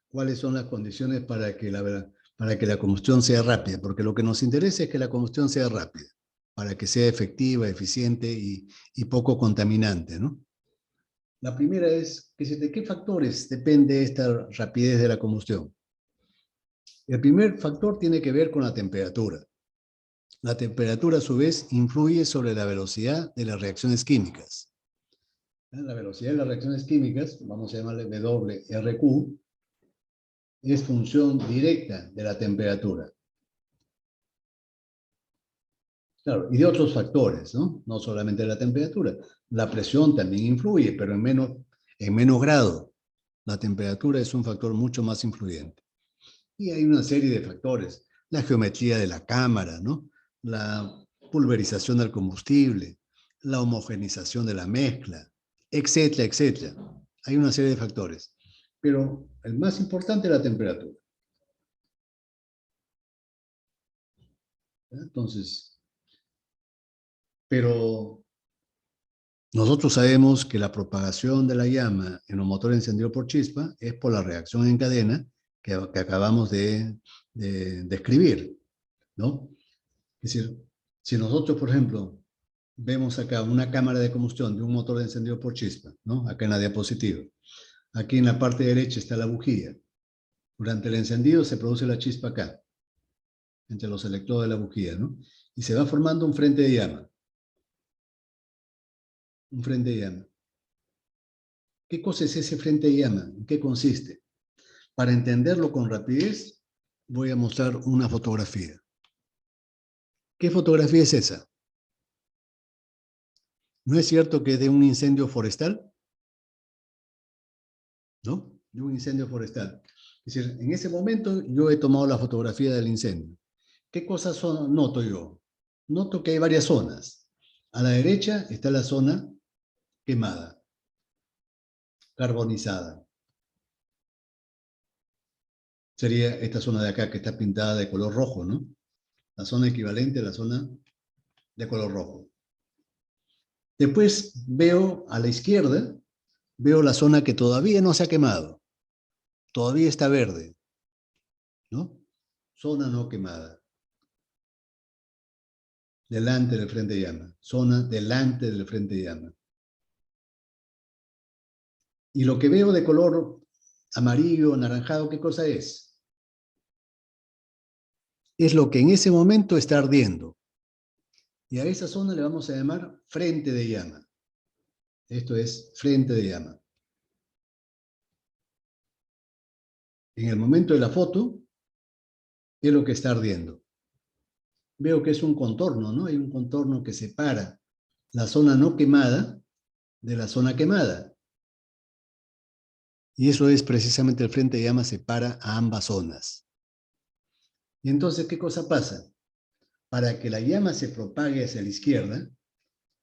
¿Cuáles son las condiciones para que la combustión sea rápida? Porque lo que nos interesa es que la combustión sea rápida, para que sea efectiva, eficiente y poco contaminante, ¿no? La primera es que ¿de qué factores depende esta rapidez de la combustión? El primer factor tiene que ver con la temperatura. La temperatura, a su vez, influye sobre la velocidad de las reacciones químicas. La velocidad de las reacciones químicas, vamos a llamarle WRQ, es función directa de la temperatura. Claro, y de otros factores, ¿no? No solamente de la temperatura. La presión también influye, pero en menos grado. La temperatura es un factor mucho más influyente. Y hay una serie de factores. La geometría de la cámara, ¿no? La pulverización del combustible, la homogenización de la mezcla, etcétera, etcétera. Hay una serie de factores. Pero el más importante es la temperatura. Entonces, pero nosotros sabemos que la propagación de la llama en un motor encendido por chispa es por la reacción en cadena que acabamos de describir, ¿no? Es decir, si nosotros, por ejemplo, vemos acá una cámara de combustión de un motor encendido por chispa, ¿no? Acá en la diapositiva. Aquí en la parte derecha está la bujía. Durante el encendido se produce la chispa acá, entre los electrodos de la bujía, ¿no? Y se va formando un frente de llama. Un frente de llama. ¿Qué cosa es ese frente de llama? ¿En qué consiste? Para entenderlo con rapidez, voy a mostrar una fotografía. ¿Qué fotografía es esa? ¿No es cierto que es de un incendio forestal? ¿No? De un incendio forestal. Es decir, en ese momento yo he tomado la fotografía del incendio. ¿Qué cosas noto yo? Noto que hay varias zonas. A la derecha está la zona quemada, carbonizada. Sería esta zona de acá que está pintada de color rojo, ¿no? La zona equivalente a la zona de color rojo. Después veo a la izquierda, veo la zona que todavía no se ha quemado, todavía está verde, ¿no? Zona no quemada. Delante del frente de llama. Zona delante del frente de llama. Y lo que veo de color amarillo, anaranjado, ¿qué cosa es? Es lo que en ese momento está ardiendo. Y a esa zona le vamos a llamar frente de llama. Esto es frente de llama. En el momento de la foto, es lo que está ardiendo. Veo que es un contorno, ¿no? Hay un contorno que separa la zona no quemada de la zona quemada. Y eso es precisamente el frente de llama separa a ambas zonas. Y entonces, ¿qué cosa pasa? Para que la llama se propague hacia la izquierda,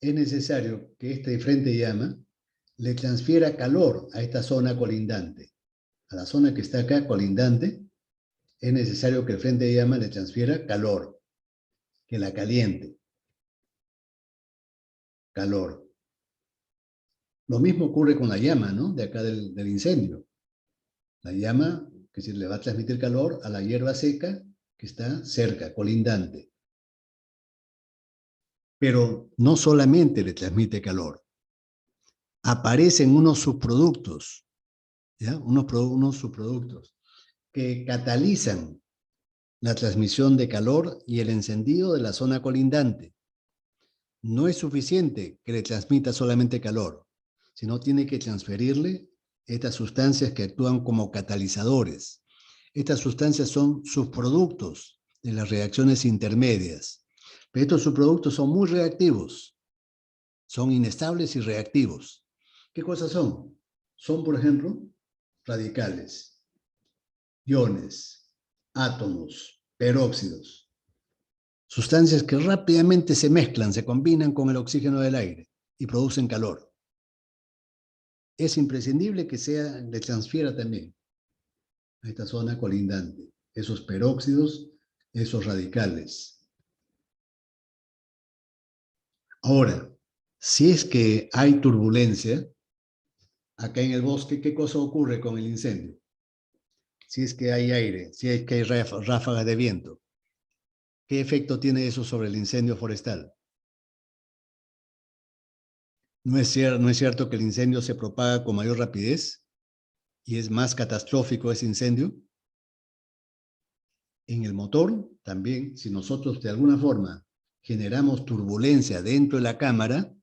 es necesario que este frente de llama le transfiera calor a esta zona colindante. A la zona que está acá colindante, es necesario que el frente de llama le transfiera calor, que la caliente. Calor. Lo mismo ocurre con la llama, ¿no? De acá del incendio. La llama, que se le va a transmitir calor a la hierba seca que está cerca, colindante. Pero no solamente le transmite calor. Aparecen unos subproductos, ¿ya? Unos subproductos que catalizan la transmisión de calor y el encendido de la zona colindante. No es suficiente que le transmita solamente calor, sino tiene que transferirle estas sustancias que actúan como catalizadores. Estas sustancias son subproductos de las reacciones intermedias. Pero estos subproductos son muy reactivos, son inestables y reactivos. ¿Qué cosas son? Son, por ejemplo, radicales, iones, átomos, peróxidos. Sustancias que rápidamente se mezclan, se combinan con el oxígeno del aire y producen calor. Es imprescindible que le transfiera también a esta zona colindante esos peróxidos, esos radicales. Ahora, si es que hay turbulencia, Acá en el bosque, ¿qué cosa ocurre con el incendio? Si es que hay aire, si es que hay ráfagas de viento, ¿qué efecto tiene eso sobre el incendio forestal? ¿No es cierto que el incendio se propaga con mayor rapidez y es más catastrófico ese incendio? En el motor también, si nosotros de alguna forma generamos turbulencia dentro de la cámara,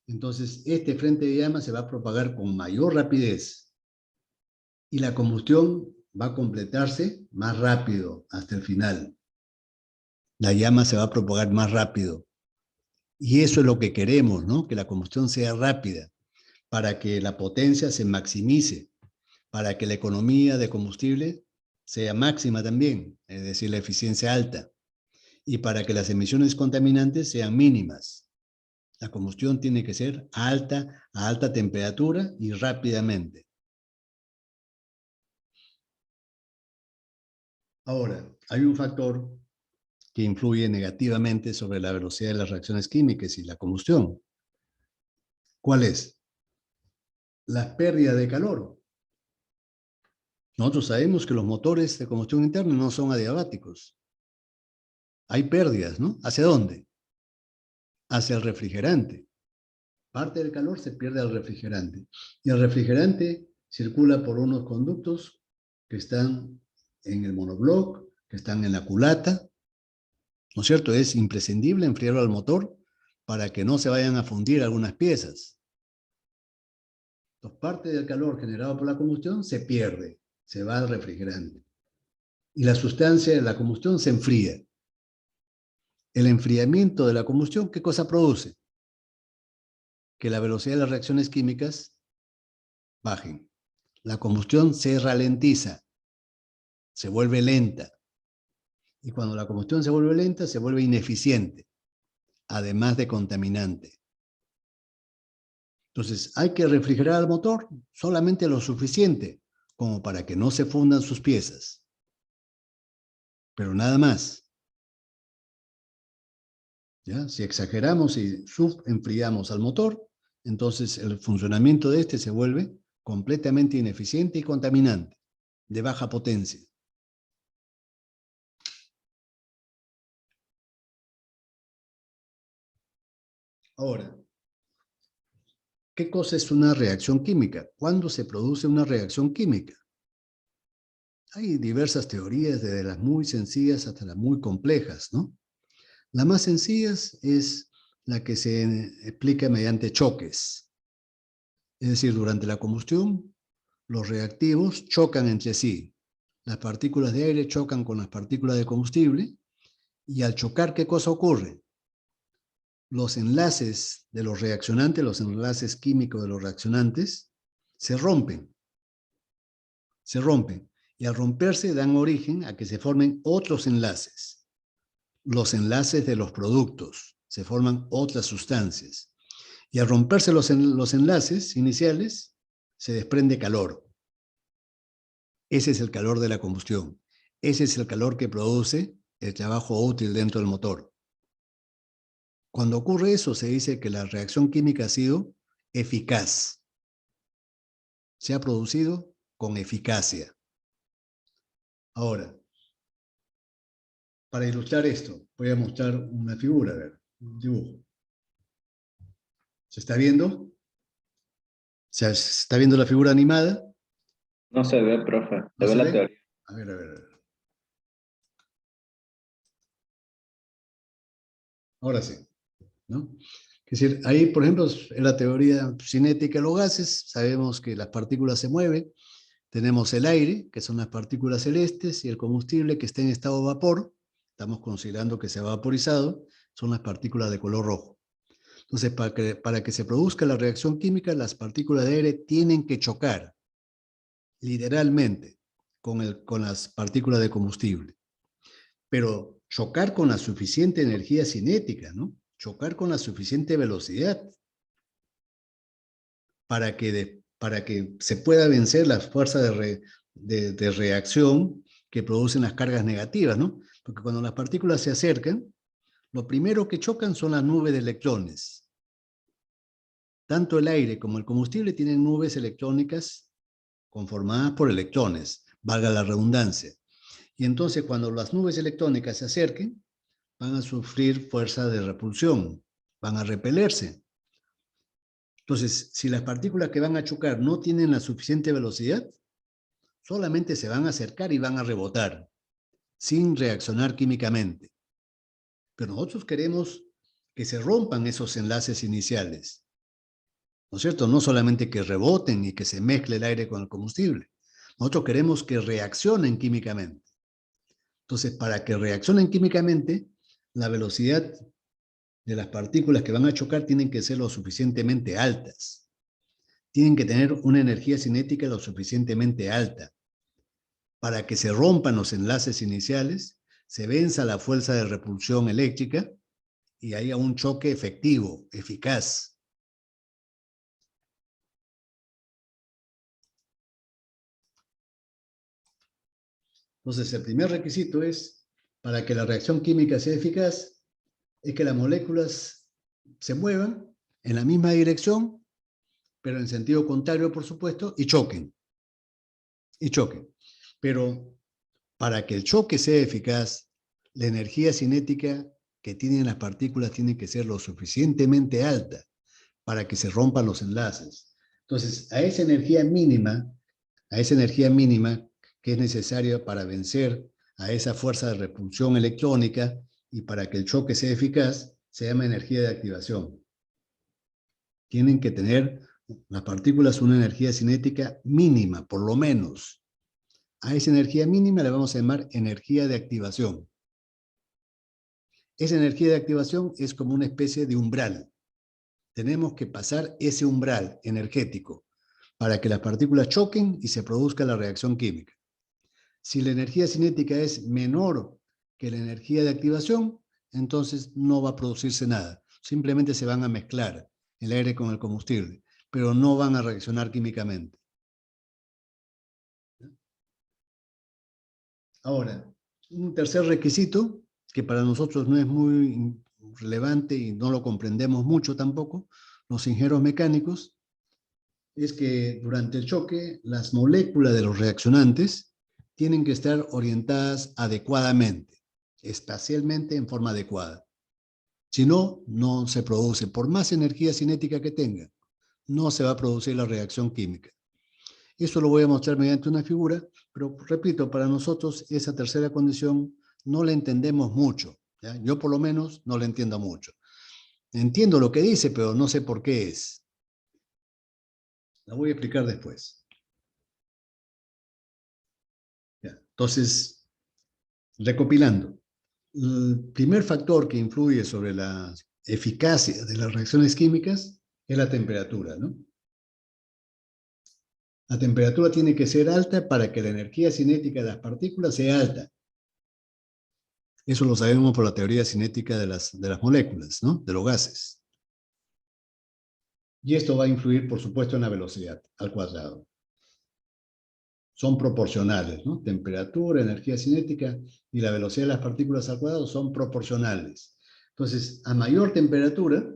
entonces este frente de llama se va a propagar con mayor rapidez y la combustión va a completarse más rápido hasta el final. La llama se va a propagar más rápido. Y eso es lo que queremos, ¿no? Que la combustión sea rápida, para que la potencia se maximice, para que la economía de combustible sea máxima también, es decir, la eficiencia alta, y para que las emisiones contaminantes sean mínimas. La combustión tiene que ser alta, a alta temperatura y rápidamente. Ahora, hay un factor que influye negativamente sobre la velocidad de las reacciones químicas y la combustión. ¿Cuál es? La pérdida de calor. Nosotros sabemos que los motores de combustión interna no son adiabáticos. Hay pérdidas, ¿no? ¿Hacia dónde? Hacia el refrigerante. Parte del calor se pierde al refrigerante. Y el refrigerante circula por unos conductos que están en el monobloc, que están en la culata, ¿no es cierto? Es imprescindible enfriarlo al motor para que no se vayan a fundir algunas piezas. Entonces, parte del calor generado por la combustión se pierde, se va al refrigerante. Y la sustancia de la combustión se enfría. El enfriamiento de la combustión, ¿qué cosa produce? Que la velocidad de las reacciones químicas bajen. La combustión se ralentiza, se vuelve lenta. Y cuando la combustión se vuelve lenta, se vuelve ineficiente, además de contaminante. Entonces, hay que refrigerar el motor solamente lo suficiente como para que no se fundan sus piezas. Pero nada más. ¿Ya? Si exageramos y subenfriamos al motor, entonces el funcionamiento de este se vuelve completamente ineficiente y contaminante, de baja potencia. Ahora, ¿qué cosa es una reacción química? ¿Cuándo se produce una reacción química? Hay diversas teorías, desde las muy sencillas hasta las muy complejas, ¿no? La más sencilla es la que se explica mediante choques. Es decir, durante la combustión, los reactivos chocan entre sí. Las partículas de aire chocan con las partículas de combustible y al chocar, ¿qué cosa ocurre? Los enlaces de los reaccionantes, los enlaces químicos de los reaccionantes, se rompen. Se rompen. Y al romperse dan origen a que se formen otros enlaces. Los enlaces de los productos. Se forman otras sustancias. Y al romperse los enlaces iniciales, se desprende calor. Ese es el calor de la combustión. Ese es el calor que produce el trabajo útil dentro del motor. Cuando ocurre eso, se dice que la reacción química ha sido eficaz. Se ha producido con eficacia. Ahora, para ilustrar esto, voy a mostrar una figura, a ver, un dibujo. ¿Se está viendo? ¿Se está viendo la figura animada? No se ve, profe. Se ¿No ve se la ve? teoría. A ver, a ver, a ver. Ahora sí, ¿no? Es decir, ahí, por ejemplo, en la teoría cinética de los gases, sabemos que las partículas se mueven. Tenemos el aire, que son las partículas celestes, y el combustible que está en estado de vapor, estamos considerando que se ha vaporizado, son las partículas de color rojo. Entonces, para que se produzca la reacción química, las partículas de aire tienen que chocar, literalmente, con las partículas de combustible. Pero chocar con la suficiente energía cinética, ¿no? Chocar con la suficiente velocidad para que se pueda vencer las fuerzas de reacción que producen las cargas negativas, ¿no? Porque cuando las partículas se acercan, lo primero que chocan son las nubes de electrones. tanto el aire como el combustible tienen nubes electrónicas conformadas por electrones, valga la redundancia. Y entonces cuando las nubes electrónicas se acerquen, van a sufrir fuerza de repulsión, van a repelerse. Entonces, si las partículas que van a chocar no tienen la suficiente velocidad, solamente se van a acercar y van a rebotar, sin reaccionar químicamente. Pero nosotros queremos que se rompan esos enlaces iniciales, ¿no es cierto? No solamente que reboten y que se mezcle el aire con el combustible. Nosotros queremos que reaccionen químicamente. Entonces, para que reaccionen químicamente, la velocidad de las partículas que van a chocar tienen que ser lo suficientemente altas. Tienen que tener una energía cinética lo suficientemente alta para que se rompan los enlaces iniciales, se venza la fuerza de repulsión eléctrica y haya un choque efectivo, eficaz. Entonces, el primer requisito es, para que la reacción química sea eficaz, es que las moléculas se muevan en la misma dirección, pero en sentido contrario, por supuesto, y choquen. Y choquen. Pero para que el choque sea eficaz, la energía cinética que tienen las partículas tiene que ser lo suficientemente alta para que se rompan los enlaces. Entonces, a esa energía mínima que es necesaria para vencer a esa fuerza de repulsión electrónica y para que el choque sea eficaz, se llama energía de activación. Tienen que tener las partículas una energía cinética mínima, por lo menos. A esa energía mínima le vamos a llamar energía de activación. Esa energía de activación es como una especie de umbral. Tenemos que pasar ese umbral energético para que las partículas choquen y se produzca la reacción química. Si la energía cinética es menor que la energía de activación, entonces no va a producirse nada. Simplemente se van a mezclar el aire con el combustible, pero no van a reaccionar químicamente. Ahora, un tercer requisito, que para nosotros no es muy relevante y no lo comprendemos mucho tampoco, los ingenieros mecánicos, es que durante el choque las moléculas de los reaccionantes tienen que estar orientadas adecuadamente, espacialmente en forma adecuada. Si no, no se produce, por más energía cinética que tenga, no se va a producir la reacción química. Eso lo voy a mostrar mediante una figura, pero repito, para nosotros esa tercera condición no la entendemos mucho, ¿ya? Yo por lo menos no la entiendo mucho. Entiendo lo que dice, pero no sé por qué es. La voy a explicar después. ¿Ya? Entonces, recopilando, el primer factor que influye sobre la eficacia de las reacciones químicas es la temperatura, ¿no? La temperatura tiene que ser alta para que la energía cinética de las partículas sea alta. Eso lo sabemos por la teoría cinética de las moléculas, ¿no? De los gases. Y esto va a influir, por supuesto, en la velocidad al cuadrado. Son proporcionales, ¿no? Temperatura, energía cinética y la velocidad de las partículas al cuadrado son proporcionales. Entonces, a mayor temperatura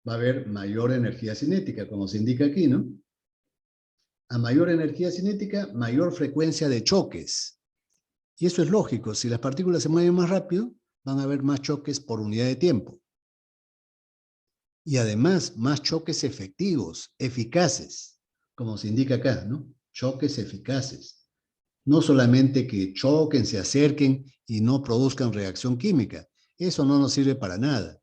va a haber mayor energía cinética, como se indica aquí, ¿no? A mayor energía cinética, mayor frecuencia de choques. Y eso es lógico. Si las partículas se mueven más rápido, van a haber más choques por unidad de tiempo. Y además, más choques efectivos, eficaces, como se indica acá, ¿no? Choques eficaces. No solamente que choquen, se acerquen y no produzcan reacción química. Eso no nos sirve para nada.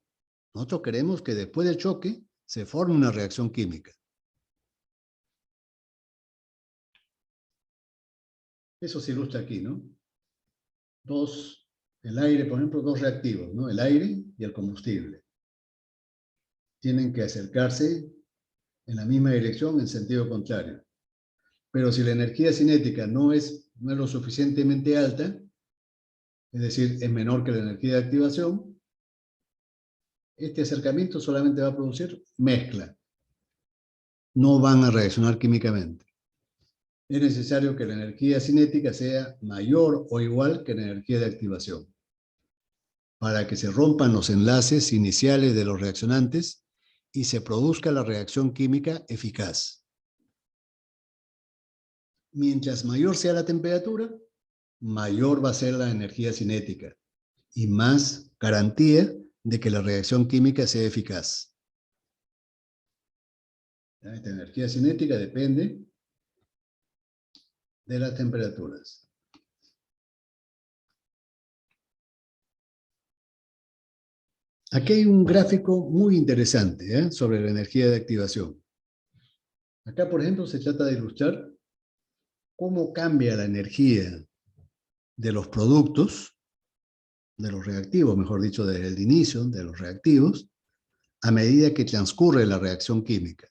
Nosotros queremos que después del choque se forme una reacción química. Eso se ilustra aquí, ¿no? El aire, por ejemplo, dos reactivos, ¿no? El aire y el combustible. Tienen que acercarse en la misma dirección en sentido contrario. Pero si la energía cinética no es lo suficientemente alta, es decir, es menor que la energía de activación, este acercamiento solamente va a producir mezcla. No van a reaccionar químicamente. Es necesario que la energía cinética sea mayor o igual que la energía de activación, para que se rompan los enlaces iniciales de los reaccionantes y se produzca la reacción química eficaz. Mientras mayor sea la temperatura, mayor va a ser la energía cinética y más garantía de que la reacción química sea eficaz. Esta energía cinética depende de las temperaturas. Aquí hay un gráfico muy interesante sobre la energía de activación. Acá, por ejemplo, se trata de ilustrar cómo cambia la energía de los productos, de los reactivos, mejor dicho, desde el inicio de los reactivos, a medida que transcurre la reacción química.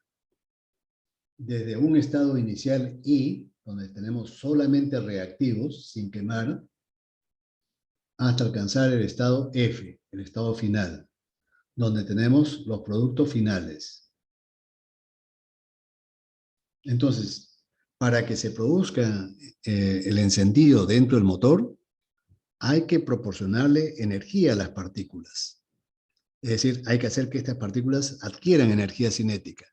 Desde un estado inicial I, donde tenemos solamente reactivos sin quemar, hasta alcanzar el estado F, el estado final, donde tenemos los productos finales. Entonces, para que se produzca el encendido dentro del motor, hay que proporcionarle energía a las partículas. Es decir, hay que hacer que estas partículas adquieran energía cinética.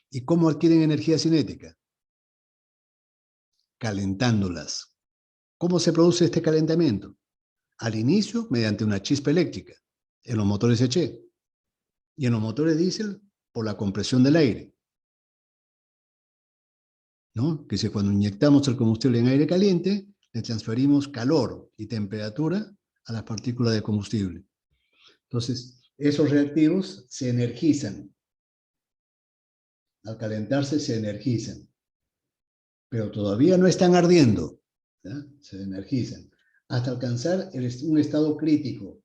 ¿Y cómo adquieren energía cinética? Calentándolas. ¿Cómo se produce este calentamiento? Al inicio, mediante una chispa eléctrica, en los motores H. Y en los motores diésel, por la compresión del aire. ¿No? Que si cuando inyectamos el combustible en aire caliente, le transferimos calor y temperatura a las partículas de combustible. Entonces, esos reactivos se energizan. Al calentarse se energizan. Pero todavía no están ardiendo. ¿Ya? Se energizan. Hasta alcanzar un estado crítico.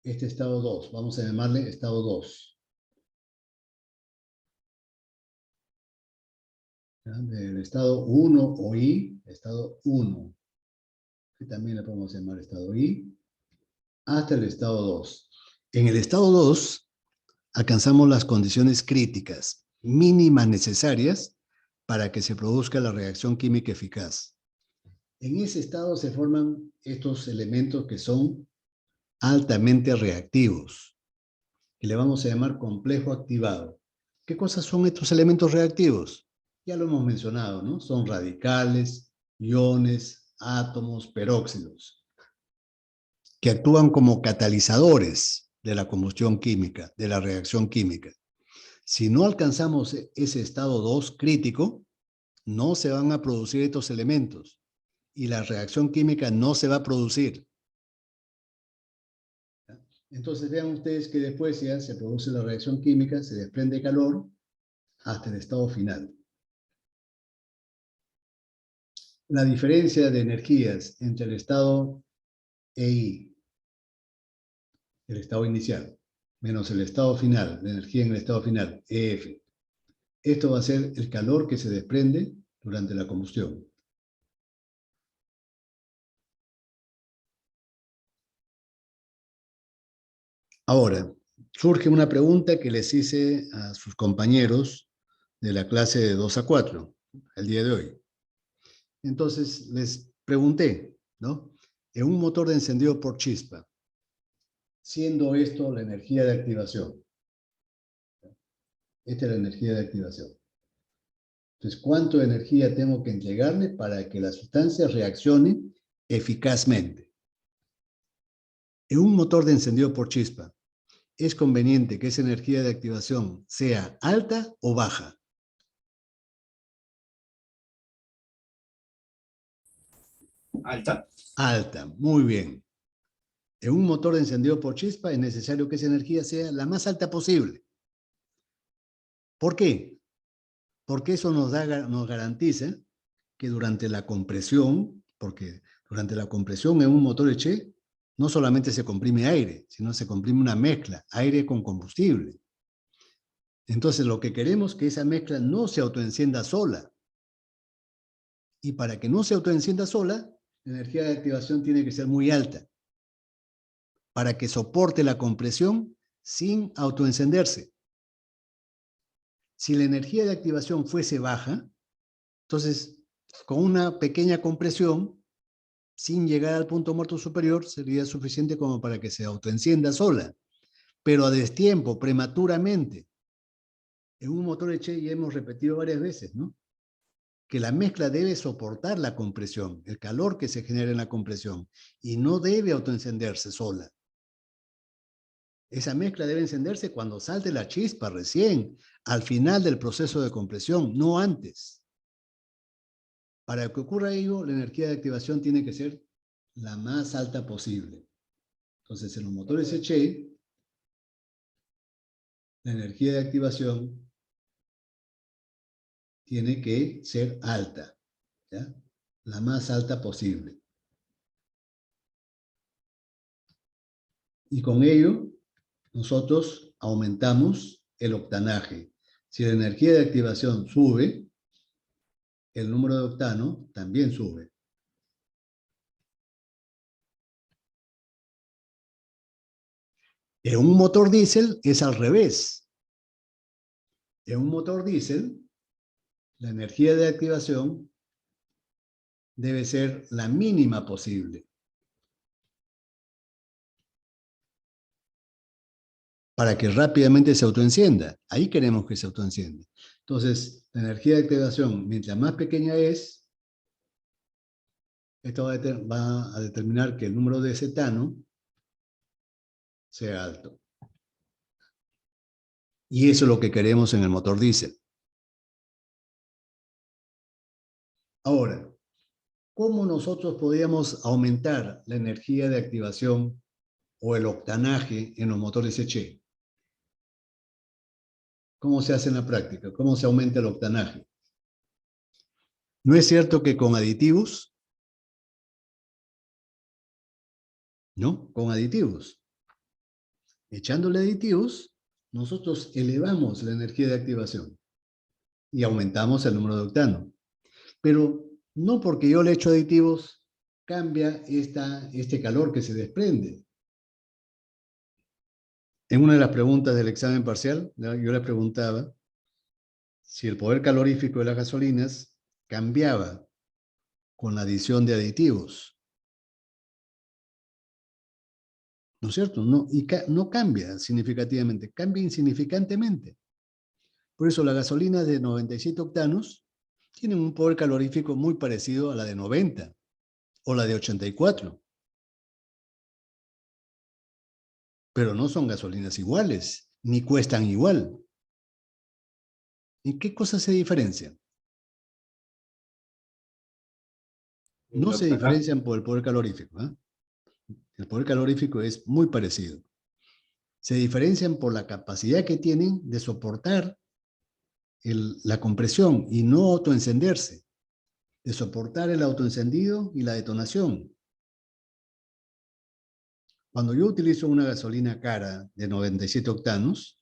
Este estado 2. Vamos a llamarle estado 2. Del estado 1 o I, estado 1, que también le podemos llamar estado I, hasta el estado 2. En el estado 2 alcanzamos las condiciones críticas, mínimas necesarias para que se produzca la reacción química eficaz. En ese estado se forman estos elementos que son altamente reactivos, que le vamos a llamar complejo activado. ¿Qué cosas son estos elementos reactivos? Ya lo hemos mencionado, ¿no? Son radicales, iones, átomos, peróxidos, que actúan como catalizadores de la combustión química, de la reacción química. Si no alcanzamos ese estado 2 crítico, no se van a producir estos elementos y la reacción química no se va a producir. Entonces vean ustedes que después ya se produce la reacción química, se desprende calor hasta el estado final. La diferencia de energías entre el estado EI, el estado inicial, menos el estado final, la energía en el estado final, EF. Esto va a ser el calor que se desprende durante la combustión. Ahora, surge una pregunta que les hice a sus compañeros de la clase de 2 a 4, el día de hoy. Entonces, les pregunté, ¿no? En un motor de encendido por chispa, siendo esto la energía de activación. Esta es la energía de activación. Entonces, ¿cuánto de energía tengo que entregarle para que la sustancia reaccione eficazmente? En un motor de encendido por chispa, es conveniente que esa energía de activación sea alta o baja. Alta. Alta, muy bien. En un motor de encendido por chispa es necesario que esa energía sea la más alta posible. ¿Por qué? Porque eso nos garantiza que durante la compresión, porque durante la compresión en un motor H no solamente se comprime aire, sino se comprime una mezcla, aire con combustible. Entonces lo que queremos es que esa mezcla no se autoencienda sola. Y para que no se autoencienda sola, la energía de activación tiene que ser muy alta, para que soporte la compresión sin autoencenderse. Si la energía de activación fuese baja, entonces con una pequeña compresión, sin llegar al punto muerto superior, sería suficiente como para que se autoencienda sola. pero a destiempo, prematuramente. En un motor Eche ya hemos repetido varias veces, ¿no? Que la mezcla debe soportar la compresión, el calor que se genera en la compresión, y no debe autoencenderse sola. Esa mezcla debe encenderse cuando salte la chispa recién, al final del proceso de compresión, no antes. Para que ocurra ello, la energía de activación tiene que ser la más alta posible. Entonces, en los motores Eche, la energía de activación tiene que ser alta, ¿ya? La más alta posible. Y con ello, nosotros aumentamos el octanaje. Si la energía de activación sube, el número de octano también sube. En un motor diésel es al revés. En un motor diésel, la energía de activación debe ser la mínima posible para que rápidamente se autoencienda. Ahí queremos que se autoencienda. Entonces, la energía de activación, mientras más pequeña es, esto va a determinar que el número de cetano sea alto. Y eso es lo que queremos en el motor diésel. Ahora, ¿cómo nosotros podríamos aumentar la energía de activación o el octanaje en los motores Eche? ¿Cómo se hace en la práctica? ¿Cómo se aumenta el octanaje? ¿No es cierto que con aditivos? ¿No? Con aditivos. Echándole aditivos, nosotros elevamos la energía de activación y aumentamos el número de octano. Pero no porque yo le echo aditivos cambia este calor que se desprende. En una de las preguntas del examen parcial, yo le preguntaba si el poder calorífico de las gasolinas cambiaba con la adición de aditivos. ¿No es cierto? No, y no cambia significativamente, cambia insignificantemente. Por eso las gasolinas de 97 octanos tienen un poder calorífico muy parecido a la de 90 o la de 84. Pero no son gasolinas iguales, ni cuestan igual. ¿En qué cosas se diferencian? No se diferencian por el poder calorífico, ¿eh? El poder calorífico es muy parecido. Se diferencian por la capacidad que tienen de soportar la compresión y no autoencenderse, de soportar el autoencendido y la detonación. Cuando yo utilizo una gasolina cara de 97 octanos,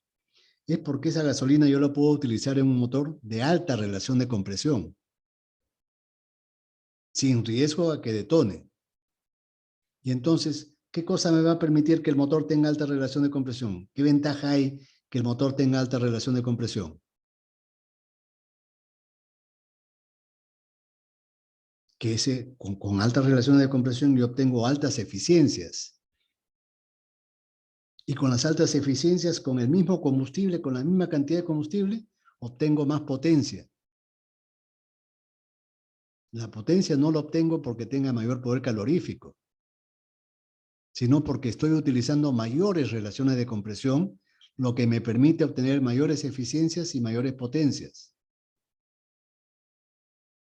es porque esa gasolina yo la puedo utilizar en un motor de alta relación de compresión, sin riesgo a que detone. Y entonces, ¿qué cosa me va a permitir que el motor tenga alta relación de compresión? ¿Qué ventaja hay que el motor tenga alta relación de compresión? Que con altas relaciones de compresión yo obtengo altas eficiencias. Y con las altas eficiencias, con el mismo combustible, con la misma cantidad de combustible, obtengo más potencia. La potencia no la obtengo porque tenga mayor poder calorífico, sino porque estoy utilizando mayores relaciones de compresión, lo que me permite obtener mayores eficiencias y mayores potencias.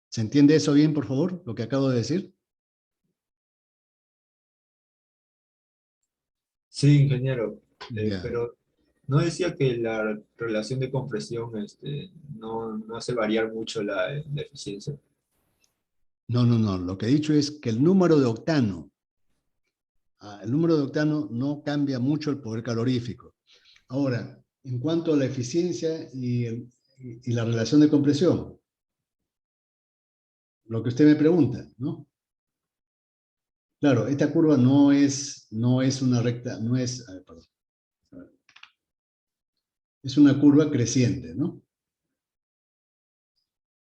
¿Se entiende eso bien, por favor, lo que acabo de decir? Sí, ingeniero, Ya. pero no decía que la relación de compresión no hace variar mucho la eficiencia. No, no, no. Lo que he dicho es que el número de octano no cambia mucho el poder calorífico. Ahora, en cuanto a la eficiencia y la relación de compresión, lo que usted me pregunta, ¿no? Claro, esta curva no es una recta, no es, perdón, es una curva creciente, ¿no?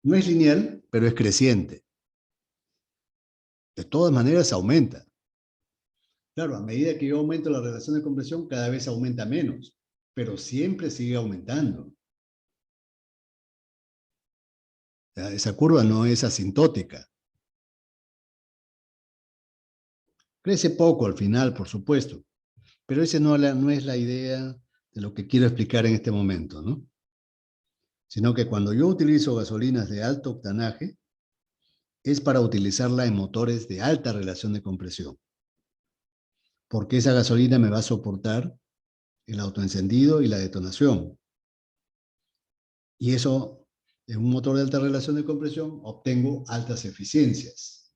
No es lineal, pero es creciente. De todas maneras aumenta. Claro, a medida que yo aumento la relación de compresión, cada vez aumenta menos, pero siempre sigue aumentando. ¿Ya? Esa curva no es asintótica. Crece poco al final, por supuesto, pero esa no es la idea de lo que quiero explicar en este momento, ¿no? Sino que cuando yo utilizo gasolinas de alto octanaje, es para utilizarla en motores de alta relación de compresión, porque esa gasolina me va a soportar el autoencendido y la detonación. Y eso, en un motor de alta relación de compresión, obtengo altas eficiencias.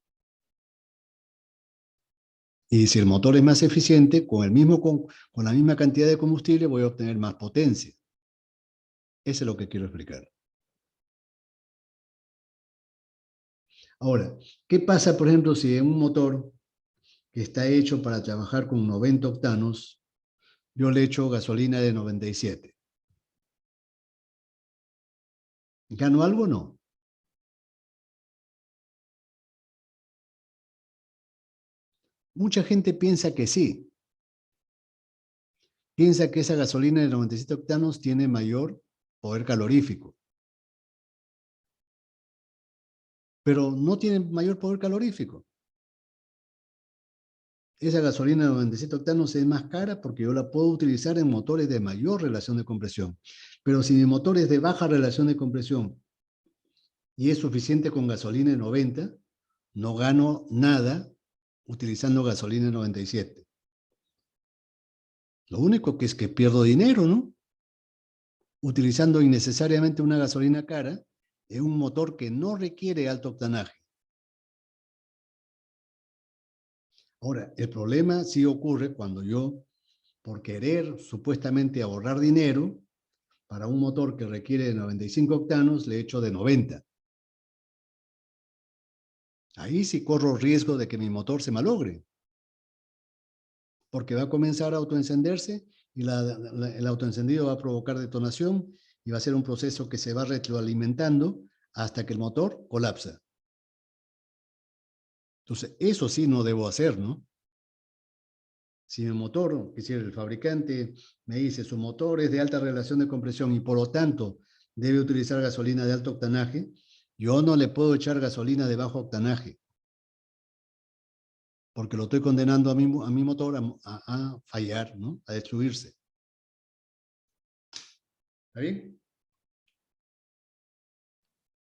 Y si el motor es más eficiente, con la misma cantidad de combustible voy a obtener más potencia. Eso es lo que quiero explicar. Ahora, ¿qué pasa, por ejemplo, si en un motor que está hecho para trabajar con 90 octanos, yo le echo gasolina de 97? ¿Gano algo o no? Mucha gente piensa que sí. Piensa que esa gasolina de 97 octanos tiene mayor poder calorífico. Pero no tiene mayor poder calorífico. Esa gasolina de 97 octanos es más cara porque yo la puedo utilizar en motores de mayor relación de compresión. Pero si mi motor es de baja relación de compresión y es suficiente con gasolina de 90, no gano nada utilizando gasolina de 97. Lo único que es que pierdo dinero, ¿no? Utilizando innecesariamente una gasolina cara en un motor que no requiere alto octanaje. Ahora, el problema sí ocurre cuando yo, por querer supuestamente ahorrar dinero, para un motor que requiere de 95 octanos, le echo de 90. Ahí sí corro riesgo de que mi motor se malogre, porque va a comenzar a autoencenderse y el autoencendido va a provocar detonación y va a ser un proceso que se va retroalimentando hasta que el motor colapsa. Entonces, eso sí no debo hacer, ¿no? Si mi motor, es decir, el fabricante me dice su motor es de alta relación de compresión y por lo tanto debe utilizar gasolina de alto octanaje, yo no le puedo echar gasolina de bajo octanaje, porque lo estoy condenando a mi motor a fallar, ¿no? A destruirse. ¿Está bien?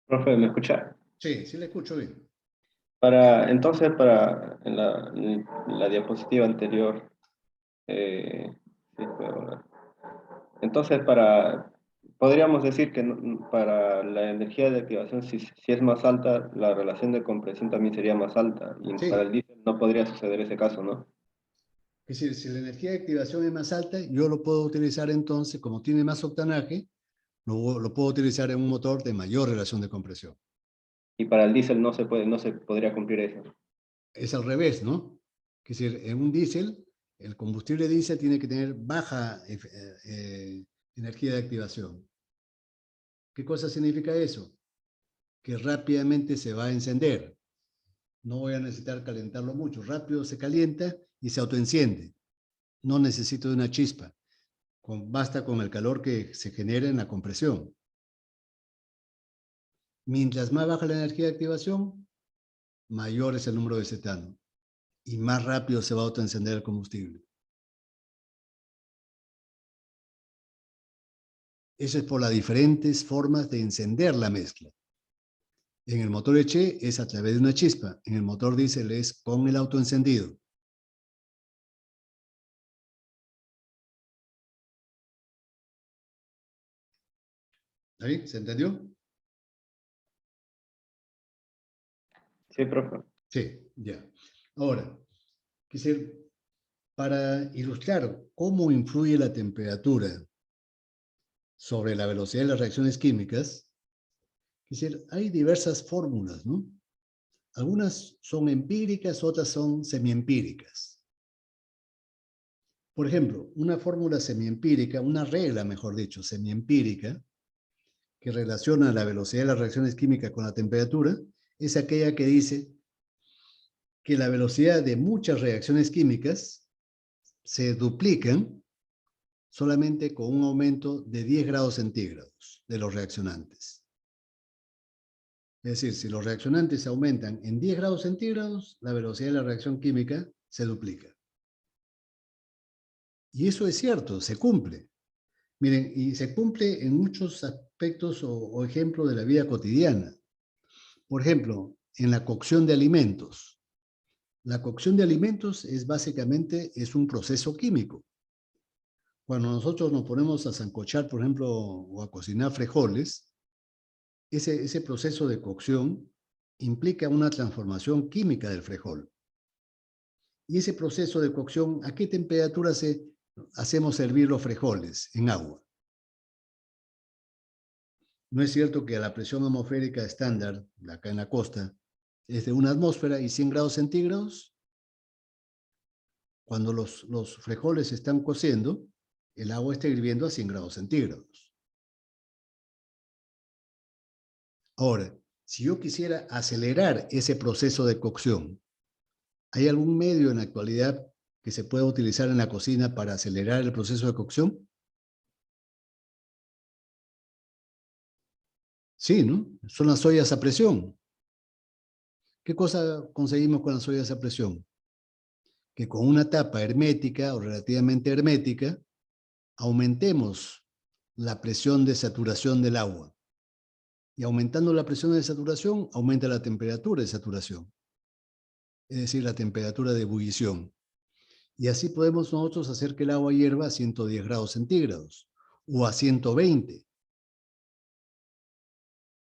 Profe, ¿me escucha? Sí, sí le escucho bien. Entonces, en la diapositiva anterior, sí, entonces, podríamos decir que para la energía de activación, si es más alta, la relación de compresión también sería más alta. Y para el Sí, diésel no podría suceder ese caso, ¿no? es decir, si la energía de activación es más alta, yo lo puedo utilizar entonces, como tiene más octanaje, lo puedo utilizar en un motor de mayor relación de compresión. Y para el diésel no se podría cumplir eso. Es al revés, ¿no? Es decir, en un diésel, el combustible diésel tiene que tener baja energía de activación. ¿Qué cosa significa eso? Que rápidamente se va a encender. No voy a necesitar calentarlo mucho. Rápido se calienta y se autoenciende. No necesito de una chispa. Basta con el calor que se genera en la compresión. Mientras más baja la energía de activación, mayor es el número de cetano y más rápido se va a autoencender el combustible. Eso es por las diferentes formas de encender la mezcla. En el motor Eche es a través de una chispa. En el motor diésel es con el autoencendido. ¿Ahí? ¿Se entendió? Sí, profe. Sí, ya. Ahora, para ilustrar cómo influye la temperatura sobre la velocidad de las reacciones químicas, hay diversas fórmulas, ¿no? Algunas son empíricas, otras son semiempíricas. Por ejemplo, una fórmula semiempírica, una regla, mejor dicho, semiempírica, que relaciona la velocidad de las reacciones químicas con la temperatura, es aquella que dice que la velocidad de muchas reacciones químicas se duplican solamente con un aumento de 10 grados centígrados de los reaccionantes. Es decir, si los reaccionantes aumentan en 10 grados centígrados, la velocidad de la reacción química se duplica. Y eso es cierto, se cumple. Miren, y se cumple en muchos aspectos o ejemplos de la vida cotidiana. Por ejemplo, en la cocción de alimentos. La cocción de alimentos es básicamente un proceso químico. Cuando nosotros nos ponemos a sancochar, por ejemplo, o a cocinar frijoles, ese proceso de cocción implica una transformación química del frijol. Y ese proceso de cocción, ¿a qué temperatura hacemos hervir los frijoles? En agua. No es cierto que la presión atmosférica estándar, acá en la costa, es de 1 atmósfera y 100 grados centígrados. Cuando los frijoles se están cociendo, el agua está hirviendo a 100 grados centígrados. Ahora, si yo quisiera acelerar ese proceso de cocción, ¿hay algún medio en la actualidad que se pueda utilizar en la cocina para acelerar el proceso de cocción? Sí, ¿no? Son las ollas a presión. ¿Qué cosa conseguimos con las ollas a presión? Que con una tapa hermética o relativamente hermética, aumentemos la presión de saturación del agua. Y aumentando la presión de saturación, aumenta la temperatura de saturación. Es decir, la temperatura de ebullición. Y así podemos nosotros hacer que el agua hierva a 110 grados centígrados o a 120.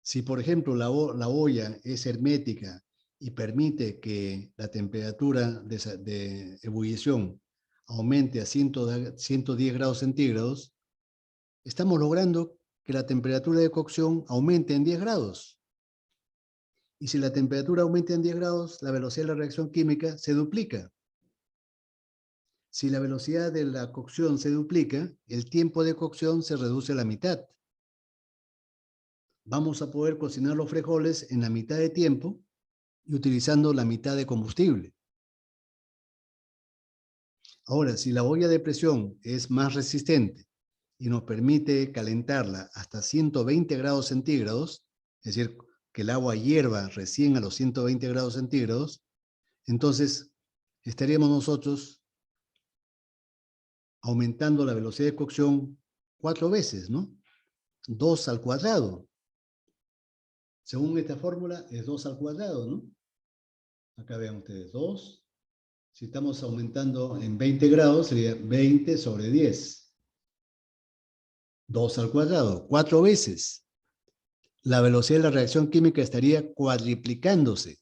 Si, por ejemplo, la olla es hermética y permite que la temperatura de ebullición aumente a 110 grados centígrados, estamos logrando que la temperatura de cocción aumente en 10 grados. Y si la temperatura aumenta en 10 grados, la velocidad de la reacción química se duplica. Si la velocidad de la cocción se duplica, el tiempo de cocción se reduce a la mitad. Vamos a poder cocinar los frijoles en la mitad de tiempo y utilizando la mitad de combustible. Ahora, si la olla de presión es más resistente y nos permite calentarla hasta 120 grados centígrados, es decir, que el agua hierva recién a los 120 grados centígrados, entonces estaríamos nosotros aumentando la velocidad de cocción 4 veces, ¿no? 2 al cuadrado. Según esta fórmula, es 2 al cuadrado, ¿no? Acá vean ustedes, 2. Si estamos aumentando en 20 grados, sería 20 sobre 10. 2 al cuadrado, 4 veces. La velocidad de la reacción química estaría cuadriplicándose.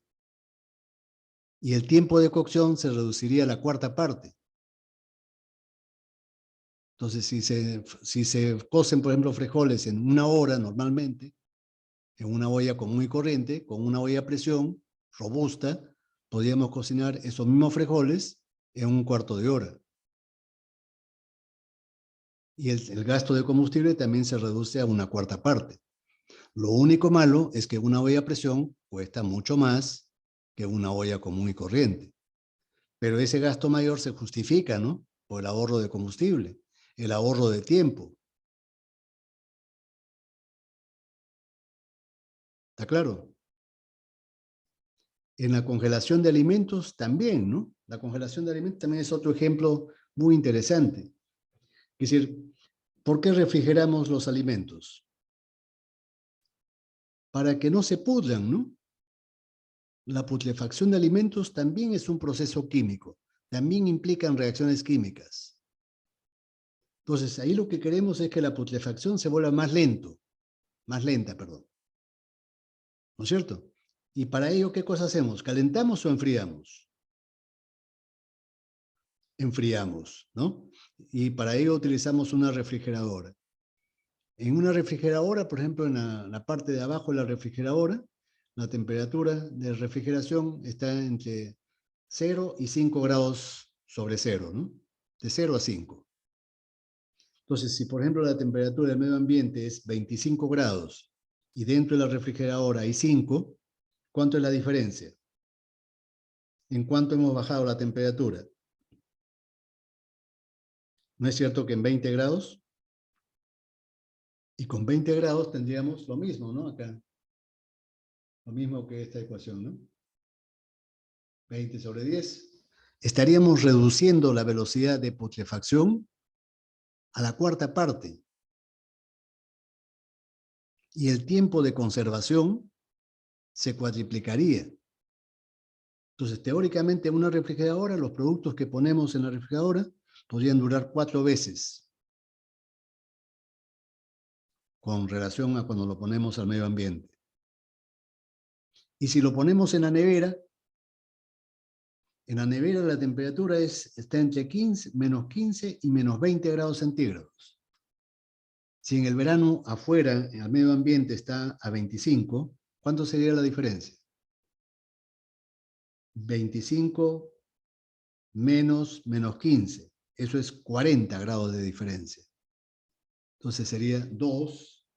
Y el tiempo de cocción se reduciría a la cuarta parte. Entonces, si se cocen, por ejemplo, frijoles en 1 hora normalmente, en una olla común y corriente, con una olla a presión robusta, podríamos cocinar esos mismos frijoles en 1/4 de hora. Y el gasto de combustible también se reduce a 1/4 parte. Lo único malo es que una olla a presión cuesta mucho más que una olla común y corriente. Pero ese gasto mayor se justifica, ¿no? Por el ahorro de combustible, el ahorro de tiempo. ¿Está claro? En la congelación de alimentos también, ¿no? La congelación de alimentos también es otro ejemplo muy interesante. Es decir, ¿por qué refrigeramos los alimentos? Para que no se pudran, ¿no? La putrefacción de alimentos también es un proceso químico, también implican reacciones químicas. Entonces, ahí lo que queremos es que la putrefacción se vuelva más lenta, perdón. ¿No es cierto? Y para ello, ¿qué cosa hacemos? ¿Calentamos o enfriamos? Enfriamos, ¿no? Y para ello utilizamos una refrigeradora. En una refrigeradora, por ejemplo, en la parte de abajo de la refrigeradora, la temperatura de refrigeración está entre 0 y 5 grados sobre 0, ¿no? De 0 a 5. Entonces, si por ejemplo la temperatura del medio ambiente es 25 grados y dentro de la refrigeradora hay 5, ¿cuánto es la diferencia? ¿En cuánto hemos bajado la temperatura? ¿No es cierto que en 20 grados? Y con 20 grados tendríamos lo mismo, ¿no? Acá. Lo mismo que esta ecuación, ¿no? 20 sobre 10. Estaríamos reduciendo la velocidad de putrefacción a la cuarta parte. Y el tiempo de conservación se cuadriplicaría. Entonces, teóricamente, en una refrigeradora, los productos que ponemos en la refrigeradora podrían durar 4 veces con relación a cuando lo ponemos al medio ambiente. Y si lo ponemos en la nevera la temperatura está entre menos 15 y menos 20 grados centígrados. Si en el verano afuera, en el medio ambiente, está a 25, ¿cuánto sería la diferencia? 25 menos 15. Eso es 40 grados de diferencia. Entonces sería 2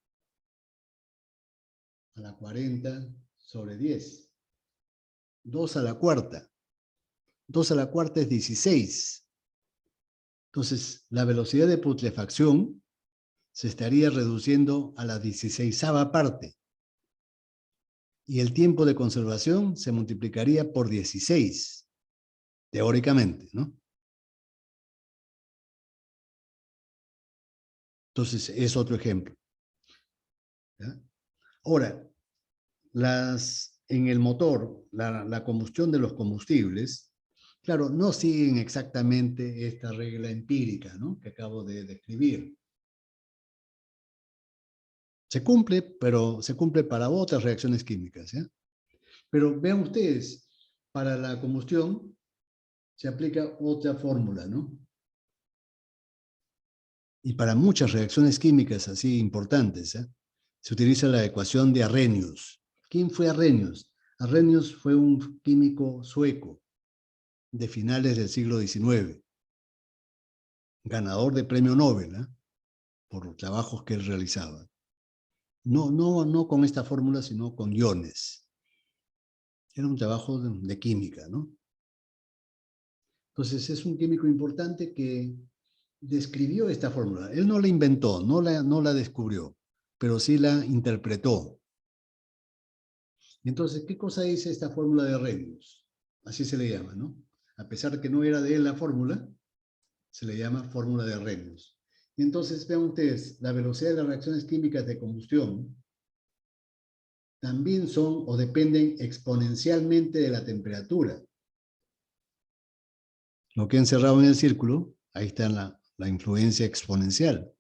a la 40 sobre 10. 2 a la cuarta. 2 a la cuarta es 16. Entonces, la velocidad de putrefacción se estaría reduciendo a la 16ª parte. Y el tiempo de conservación se multiplicaría por 16, teóricamente, ¿no? Entonces, es otro ejemplo. ¿Ya? Ahora, en el motor, la combustión de los combustibles, claro, no siguen exactamente esta regla empírica, ¿no?, que acabo de describir. Se cumple, pero se cumple para otras reacciones químicas, ¿ya? Pero vean ustedes, para la combustión se aplica otra fórmula, ¿no? Y para muchas reacciones químicas así importantes, ¿eh?, se utiliza la ecuación de Arrhenius. ¿Quién fue Arrhenius? Arrhenius fue un químico sueco de finales del siglo XIX, ganador de premio Nobel, ¿eh?, por los trabajos que él realizaba. No con esta fórmula, sino con iones. Era un trabajo de química, ¿no? Entonces es un químico importante que describió esta fórmula. Él no la inventó, no la descubrió, pero sí la interpretó. Y entonces, ¿qué cosa dice esta fórmula de Arrhenius? Así se le llama, ¿no? A pesar de que no era de él la fórmula, se le llama fórmula de Arrhenius. Y entonces, vean ustedes, la velocidad de las reacciones químicas de combustión también son o dependen exponencialmente de la temperatura. Lo que he encerrado en el círculo, ahí está la influencia exponencial.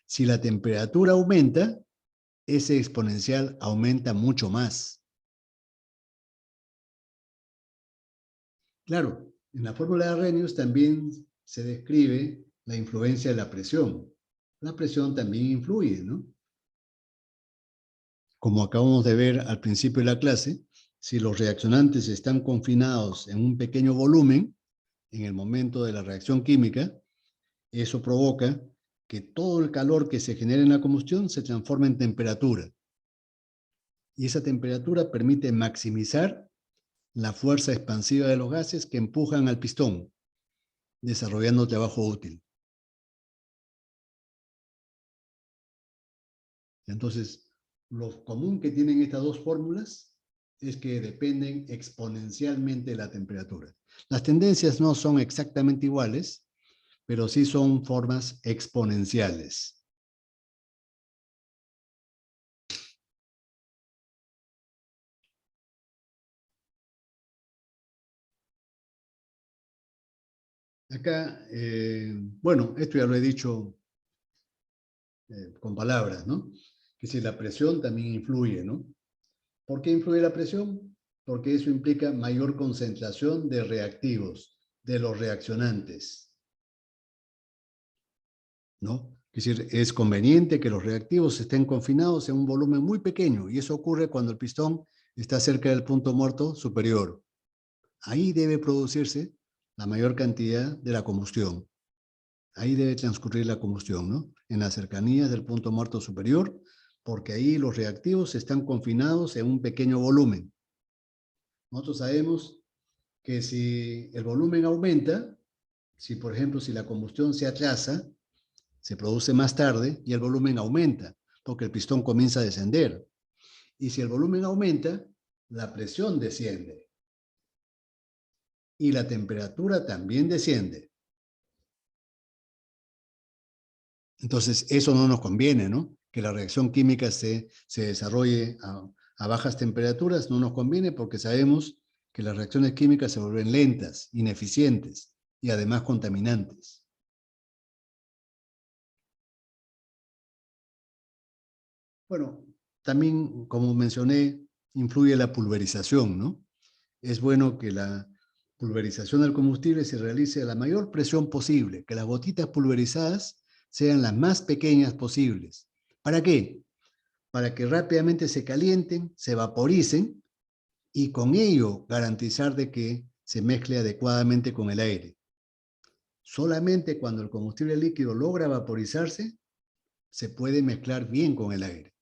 Si la temperatura aumenta, ese exponencial aumenta mucho más. Claro, en la fórmula de Arrhenius también se describe la influencia de la presión. La presión también influye, ¿no? Como acabamos de ver al principio de la clase, si los reaccionantes están confinados en un pequeño volumen, en el momento de la reacción química, eso provoca que todo el calor que se genera en la combustión se transforma en temperatura. Y esa temperatura permite maximizar la fuerza expansiva de los gases que empujan al pistón, desarrollando trabajo útil. Entonces, lo común que tienen estas dos fórmulas es que dependen exponencialmente de la temperatura. Las tendencias no son exactamente iguales, pero sí son formas exponenciales. Acá, bueno, esto ya lo he dicho con palabras, ¿no? Que si la presión también influye, ¿no? ¿Por qué influye la presión? Porque eso implica mayor concentración de reactivos, de los reaccionantes, ¿no? Es decir, es conveniente que los reactivos estén confinados en un volumen muy pequeño, y eso ocurre cuando el pistón está cerca del punto muerto superior. Ahí debe producirse la mayor cantidad de la combustión. Ahí debe transcurrir la combustión, ¿no? En las cercanías del punto muerto superior, porque ahí los reactivos están confinados en un pequeño volumen. Nosotros sabemos que si el volumen aumenta, Si, por ejemplo, si la combustión se atrasa, se produce más tarde y el volumen aumenta, porque el pistón comienza a descender. Y si el volumen aumenta, la presión desciende. Y la temperatura también desciende. Entonces, eso no nos conviene, ¿no? Que la reacción química se desarrolle a bajas temperaturas, no nos conviene porque sabemos que las reacciones químicas se vuelven lentas, ineficientes y además contaminantes. Bueno, también, como mencioné, influye la pulverización, ¿no? Es bueno que la pulverización del combustible se realice a la mayor presión posible, que las gotitas pulverizadas sean las más pequeñas posibles. ¿Para qué? Para que rápidamente se calienten, se vaporicen y con ello garantizar de que se mezcle adecuadamente con el aire. Solamente cuando el combustible líquido logra vaporizarse, se puede mezclar bien con el aire.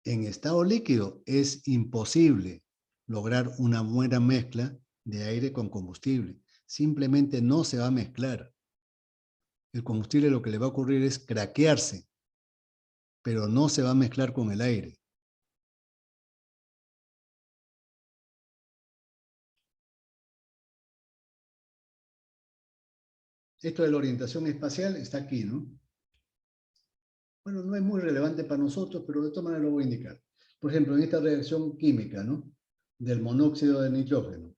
En estado líquido es imposible lograr una buena mezcla de aire con combustible. Simplemente no se va a mezclar. El combustible lo que le va a ocurrir es craquearse, pero no se va a mezclar con el aire. Esto de la orientación espacial está aquí, ¿no? Bueno, no es muy relevante para nosotros, pero de todas maneras lo voy a indicar. Por ejemplo, en esta reacción química, ¿no? Del monóxido de nitrógeno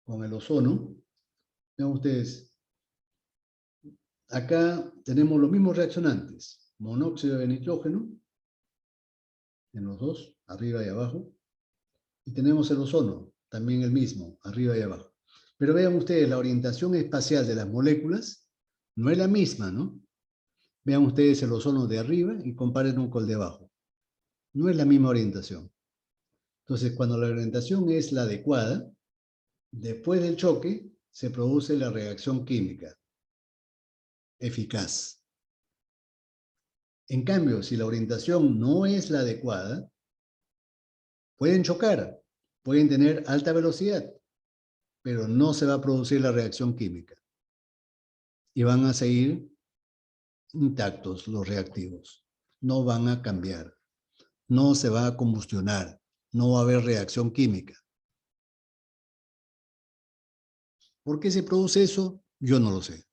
con el ozono, vean ustedes, acá tenemos los mismos reaccionantes, monóxido de nitrógeno, en los dos, arriba y abajo, y tenemos el ozono, también el mismo, arriba y abajo. Pero vean ustedes, la orientación espacial de las moléculas no es la misma, ¿no? Vean ustedes el ozono de arriba y compárenlo con el de abajo. No es la misma orientación. Entonces, cuando la orientación es la adecuada, después del choque se produce la reacción química eficaz. En cambio, si la orientación no es la adecuada, pueden chocar, pueden tener alta velocidad, pero no se va a producir la reacción química. Y van a seguir intactos los reactivos. No van a cambiar. No se va a combustionar. No va a haber reacción química. ¿Por qué se produce eso? Yo no lo sé.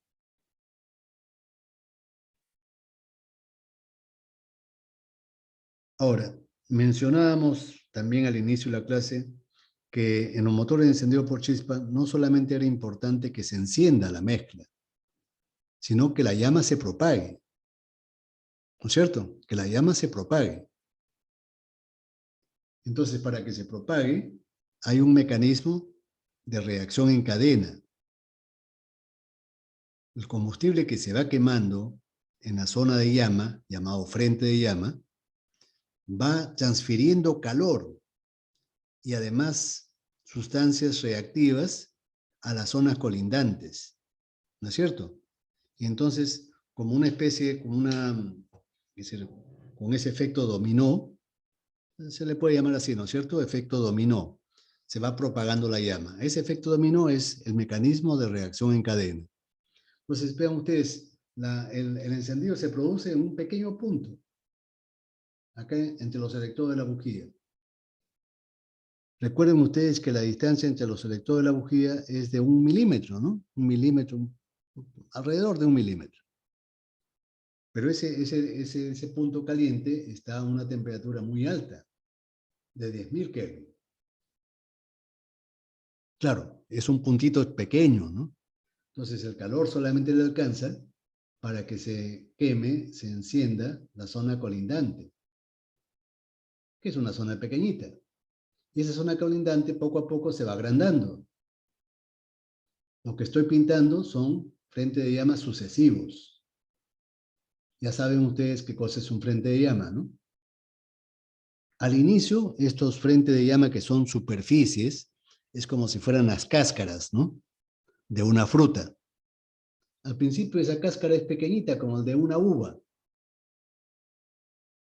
Ahora, mencionábamos también al inicio de la clase que en los motores encendidos por chispa no solamente era importante que se encienda la mezcla, sino que la llama se propague. ¿No es cierto? Que la llama se propague. Entonces, para que se propague, hay un mecanismo de reacción en cadena. El combustible que se va quemando en la zona de llama, llamado frente de llama, va transfiriendo calor y además sustancias reactivas a las zonas colindantes, ¿no es cierto? Y entonces, como una especie, con ese efecto dominó, se le puede llamar así, ¿no es cierto? Efecto dominó. Se va propagando la llama. Ese efecto dominó es el mecanismo de reacción en cadena. Entonces, vean ustedes, el encendido se produce en un pequeño punto, acá entre los electrodos de la bujía. Recuerden ustedes que la distancia entre los electrodos de la bujía es de 1 milímetro, ¿no? 1 milímetro, alrededor de 1 milímetro. Pero ese punto caliente está a una temperatura muy alta, de 10.000 Kelvin. Claro, es un puntito pequeño, ¿no? Entonces el calor solamente le alcanza para que se queme, se encienda la zona colindante, que es una zona pequeñita. Y esa zona colindante poco a poco se va agrandando. Lo que estoy pintando son frentes de llama sucesivos. Ya saben ustedes qué cosa es un frente de llama, ¿no? Al inicio, estos frentes de llama que son superficies, es como si fueran las cáscaras, ¿no? De una fruta. Al principio esa cáscara es pequeñita, como el de una uva.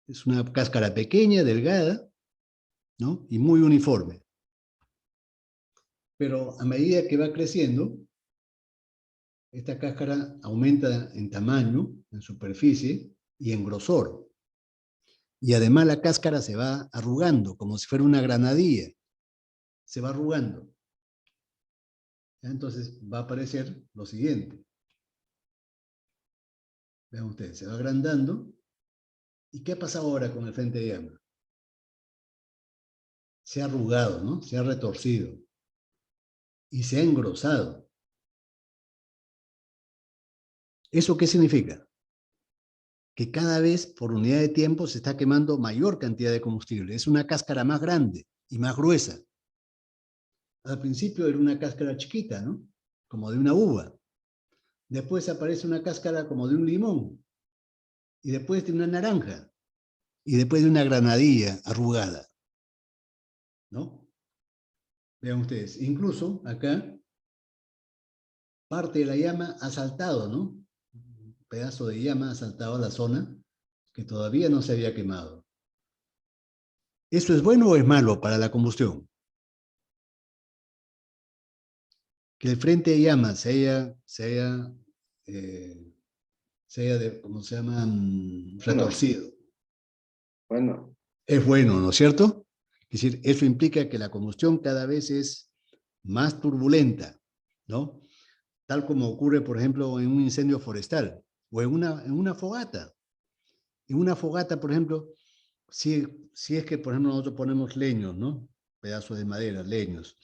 Es una cáscara pequeña, delgada, ¿no? Y muy uniforme. Pero a medida que va creciendo, esta cáscara aumenta en tamaño, en superficie y en grosor. Y además la cáscara se va arrugando, como si fuera una granadilla. Se va arrugando. Entonces va a aparecer lo siguiente. Vean ustedes, se va agrandando. ¿Y qué ha pasado ahora con el frente de llama? Se ha arrugado, ¿no? Se ha retorcido. Y se ha engrosado. ¿Eso qué significa? Que cada vez por unidad de tiempo se está quemando mayor cantidad de combustible. Es una cáscara más grande y más gruesa. Al principio era una cáscara chiquita, ¿no? Como de una uva. Después aparece una cáscara como de un limón. Y después de una naranja. Y después de una granadilla arrugada. ¿No? Vean ustedes. Incluso acá, parte de la llama ha saltado, ¿no? Un pedazo de llama ha saltado a la zona que todavía no se había quemado. ¿Eso es bueno o es malo para la combustión? Que el frente de llama ¿cómo se llama? Bueno, Retorcido. bueno, Es bueno, ¿no es cierto? Es decir, eso implica que la combustión cada vez es más turbulenta, ¿no? Tal como ocurre, por ejemplo, en un incendio forestal o en una fogata. En una fogata, por ejemplo, si es que, por ejemplo, nosotros ponemos leños, ¿no? Pedazos de madera, leños.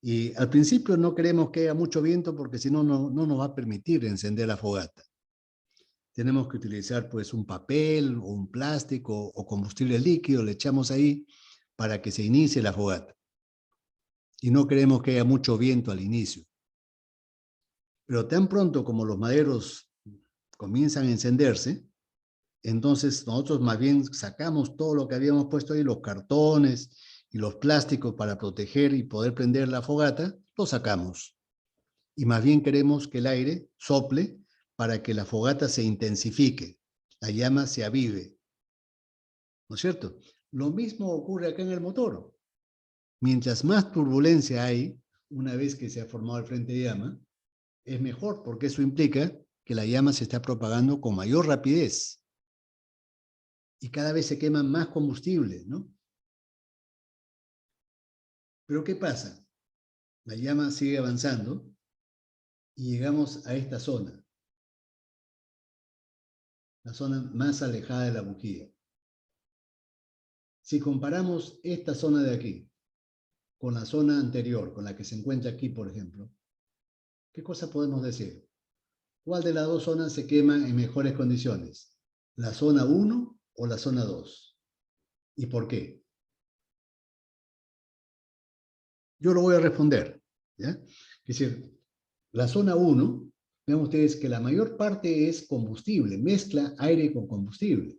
Y al principio no queremos que haya mucho viento porque si no, no nos va a permitir encender la fogata. Tenemos que utilizar pues un papel o un plástico o combustible líquido, le echamos ahí para que se inicie la fogata. Y no queremos que haya mucho viento al inicio. Pero tan pronto como los maderos comienzan a encenderse, entonces nosotros más bien sacamos todo lo que habíamos puesto ahí, los cartones y los plásticos para proteger y poder prender la fogata, los sacamos. Y más bien queremos que el aire sople para que la fogata se intensifique, la llama se avive. ¿No es cierto? Lo mismo ocurre acá en el motor. Mientras más turbulencia hay, una vez que se ha formado el frente de llama, es mejor porque eso implica que la llama se está propagando con mayor rapidez. Y cada vez se quema más combustible, ¿no? Pero ¿qué pasa? La llama sigue avanzando y llegamos a esta zona, la zona más alejada de la bujía. Si comparamos esta zona de aquí con la zona anterior, con la que se encuentra aquí, por ejemplo, ¿qué cosa podemos decir? ¿Cuál de las dos zonas se quema en mejores condiciones? ¿La zona 1 o la zona 2? ¿Y por qué? Yo lo voy a responder, ¿ya? Es decir, la zona 1, vean ustedes que la mayor parte es combustible, mezcla aire con combustible.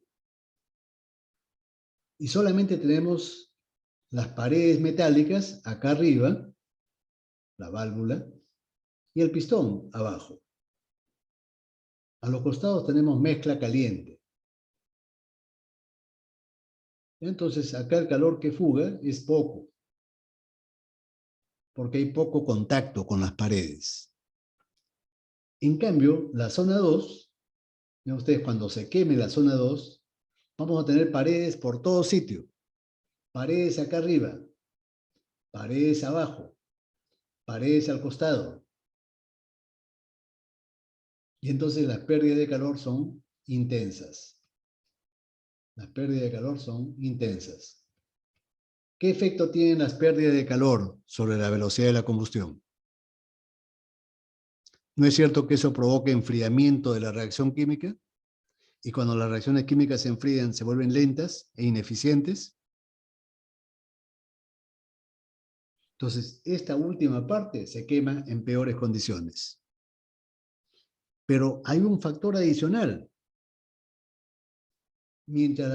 Y solamente tenemos las paredes metálicas acá arriba, la válvula, y el pistón abajo. A los costados tenemos mezcla caliente. Entonces, acá el calor que fuga es poco, porque hay poco contacto con las paredes. En cambio, la zona 2, vean ustedes, cuando se queme la zona 2, vamos a tener paredes por todo sitio. Paredes acá arriba, paredes abajo, paredes al costado. Y entonces las pérdidas de calor son intensas. Las pérdidas de calor son intensas. ¿Qué efecto tienen las pérdidas de calor sobre la velocidad de la combustión? ¿No es cierto que eso provoca enfriamiento de la reacción química? Y cuando las reacciones químicas se enfrían, se vuelven lentas e ineficientes. Entonces, esta última parte se quema en peores condiciones. Pero hay un factor adicional. Mientras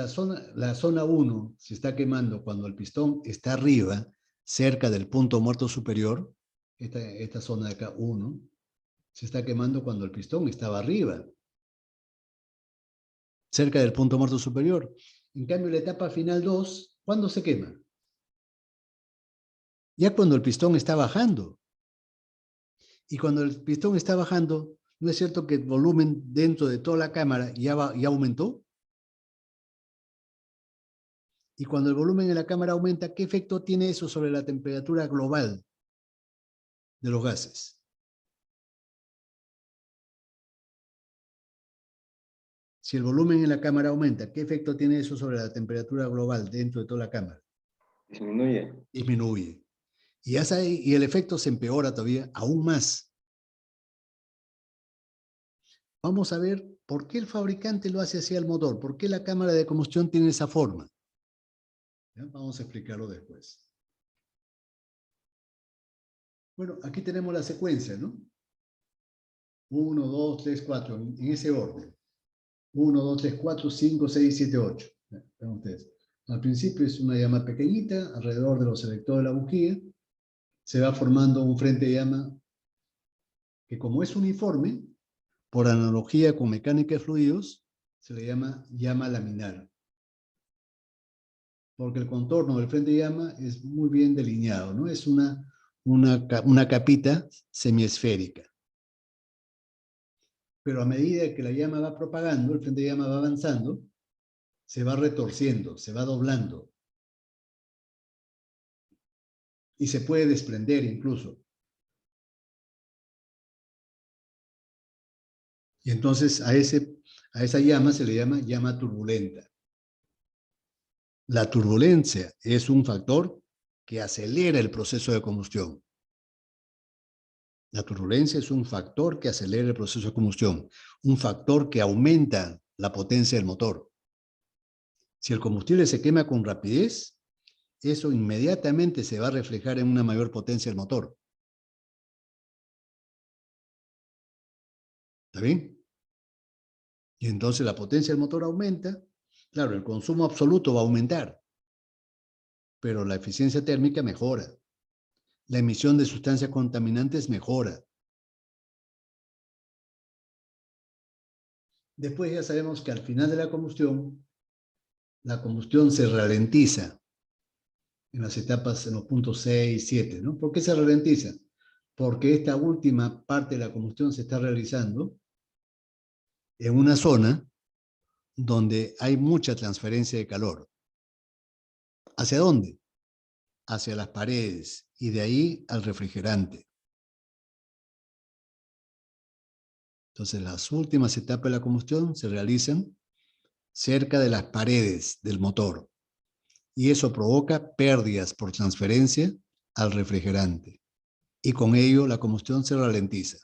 la zona 1 se está quemando cuando el pistón está arriba, cerca del punto muerto superior, esta zona de acá, 1, se está quemando cuando el pistón estaba arriba, cerca del punto muerto superior. En cambio, la etapa final 2, ¿cuándo se quema? Ya cuando el pistón está bajando. Y cuando el pistón está bajando, ¿No es cierto que el volumen dentro de toda la cámara ya aumentó? Y cuando el volumen de la cámara aumenta, ¿qué efecto tiene eso sobre la temperatura global de los gases? Si el volumen en la cámara aumenta, ¿qué efecto tiene eso sobre la temperatura global dentro de toda la cámara? Disminuye. Disminuye. Y el efecto se empeora todavía aún más. Vamos a ver por qué el fabricante lo hace así al motor, por qué la cámara de combustión tiene esa forma. ¿Ya? Vamos a explicarlo después. Bueno, aquí tenemos la secuencia, ¿no? 1, 2, 3, 4, en ese orden. 1, 2, 3, 4, 5, 6, 7, 8. Vean ustedes. Al principio es una llama pequeñita, alrededor de los selectores de la bujía, se va formando un frente de llama que, como es uniforme, por analogía con mecánica de fluidos, se le llama llama laminar. Porque el contorno del frente de llama es muy bien delineado, ¿no? Es una capita semiesférica. Pero a medida que la llama va propagando, el frente de llama va avanzando, se va retorciendo, se va doblando. Y se puede desprender incluso. Y entonces a esa llama se le llama llama turbulenta. La turbulencia es un factor que acelera el proceso de combustión. La turbulencia es un factor que acelera el proceso de combustión, un factor que aumenta la potencia del motor. Si el combustible se quema con rapidez, eso inmediatamente se va a reflejar en una mayor potencia del motor. ¿Está bien? Y entonces la potencia del motor aumenta. Claro, el consumo absoluto va a aumentar, pero la eficiencia térmica mejora. La emisión de sustancias contaminantes mejora. Después ya sabemos que al final de la combustión se ralentiza en las etapas, en los puntos 6, 7, ¿no? ¿Por qué se ralentiza? Porque esta última parte de la combustión se está realizando en una zona donde hay mucha transferencia de calor. ¿Hacia dónde? Hacia las paredes y de ahí al refrigerante. Entonces, las últimas etapas de la combustión se realizan cerca de las paredes del motor y eso provoca pérdidas por transferencia al refrigerante y con ello la combustión se ralentiza.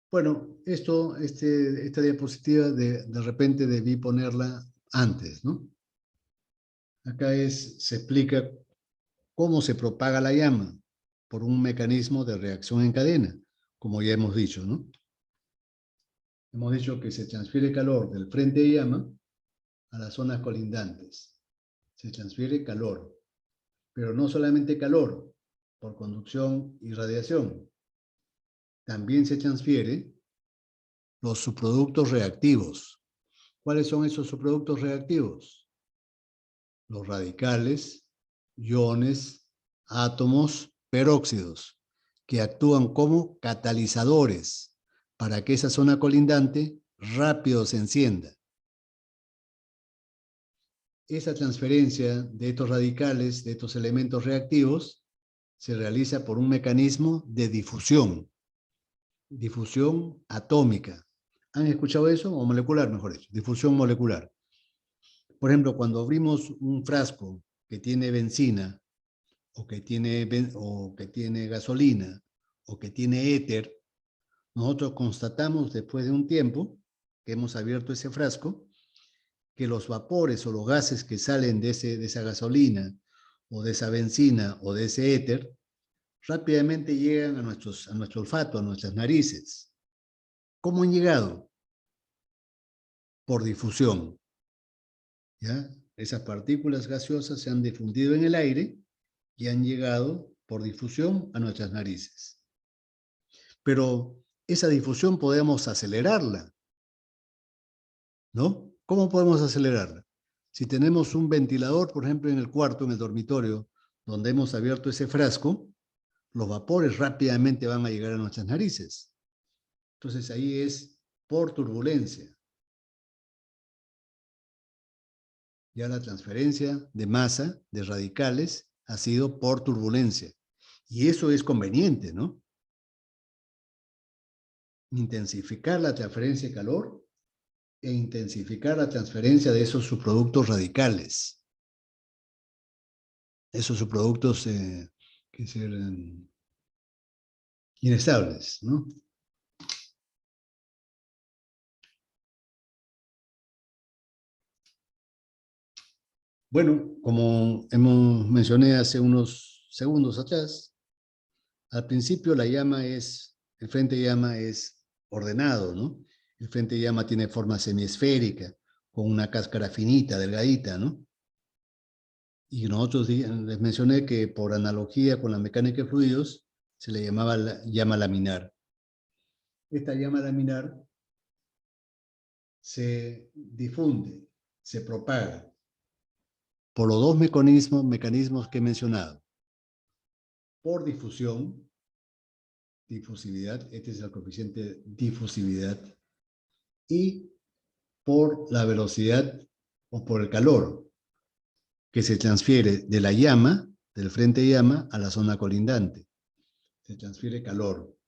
Bueno, esta diapositiva de repente debí ponerla antes, ¿no? Acá se explica cómo se propaga la llama por un mecanismo de reacción en cadena, como ya hemos dicho, ¿no? Hemos dicho que se transfiere calor del frente de llama a las zonas colindantes. Se transfiere calor, pero no solamente calor, por conducción y radiación. También se transfiere los subproductos reactivos. ¿Cuáles son esos subproductos reactivos? Los radicales, iones, átomos, peróxidos, que actúan como catalizadores para que esa zona colindante rápido se encienda. Esa transferencia de estos radicales, de estos elementos reactivos, se realiza por un mecanismo de difusión atómica. ¿Han escuchado eso? O molecular, mejor dicho, difusión molecular. Por ejemplo, cuando abrimos un frasco que tiene benzina, o que tiene gasolina, o que tiene éter, nosotros constatamos después de un tiempo que hemos abierto ese frasco, que los vapores o los gases que salen de esa gasolina, o de esa benzina, o de ese éter, rápidamente llegan a nuestro olfato, a nuestras narices. ¿Cómo han llegado? Por difusión. ¿Ya? Esas partículas gaseosas se han difundido en el aire y han llegado por difusión a nuestras narices. Pero esa difusión podemos acelerarla, ¿no? ¿Cómo podemos acelerarla? Si tenemos un ventilador, por ejemplo, en el cuarto, en el dormitorio, donde hemos abierto ese frasco, los vapores rápidamente van a llegar a nuestras narices. Entonces ahí es por turbulencia. Ya la transferencia de masa, de radicales, ha sido por turbulencia. Y eso es conveniente, ¿no? Intensificar la transferencia de calor e intensificar la transferencia de esos subproductos radicales. Esos subproductos que serán inestables, ¿no? Bueno, como mencioné hace unos segundos atrás, al principio el frente llama es ordenado, ¿no? El frente llama tiene forma semiesférica, con una cáscara finita, delgadita, ¿no? Y nosotros les mencioné que por analogía con la mecánica de fluidos, se le llamaba llama laminar. Esta llama laminar se difunde, se propaga por los dos mecanismos que he mencionado. Por difusión, difusividad, este es el coeficiente difusividad, y por la velocidad o por el calor que se transfiere de la llama, del frente llama, a la zona colindante. Se transfiere calor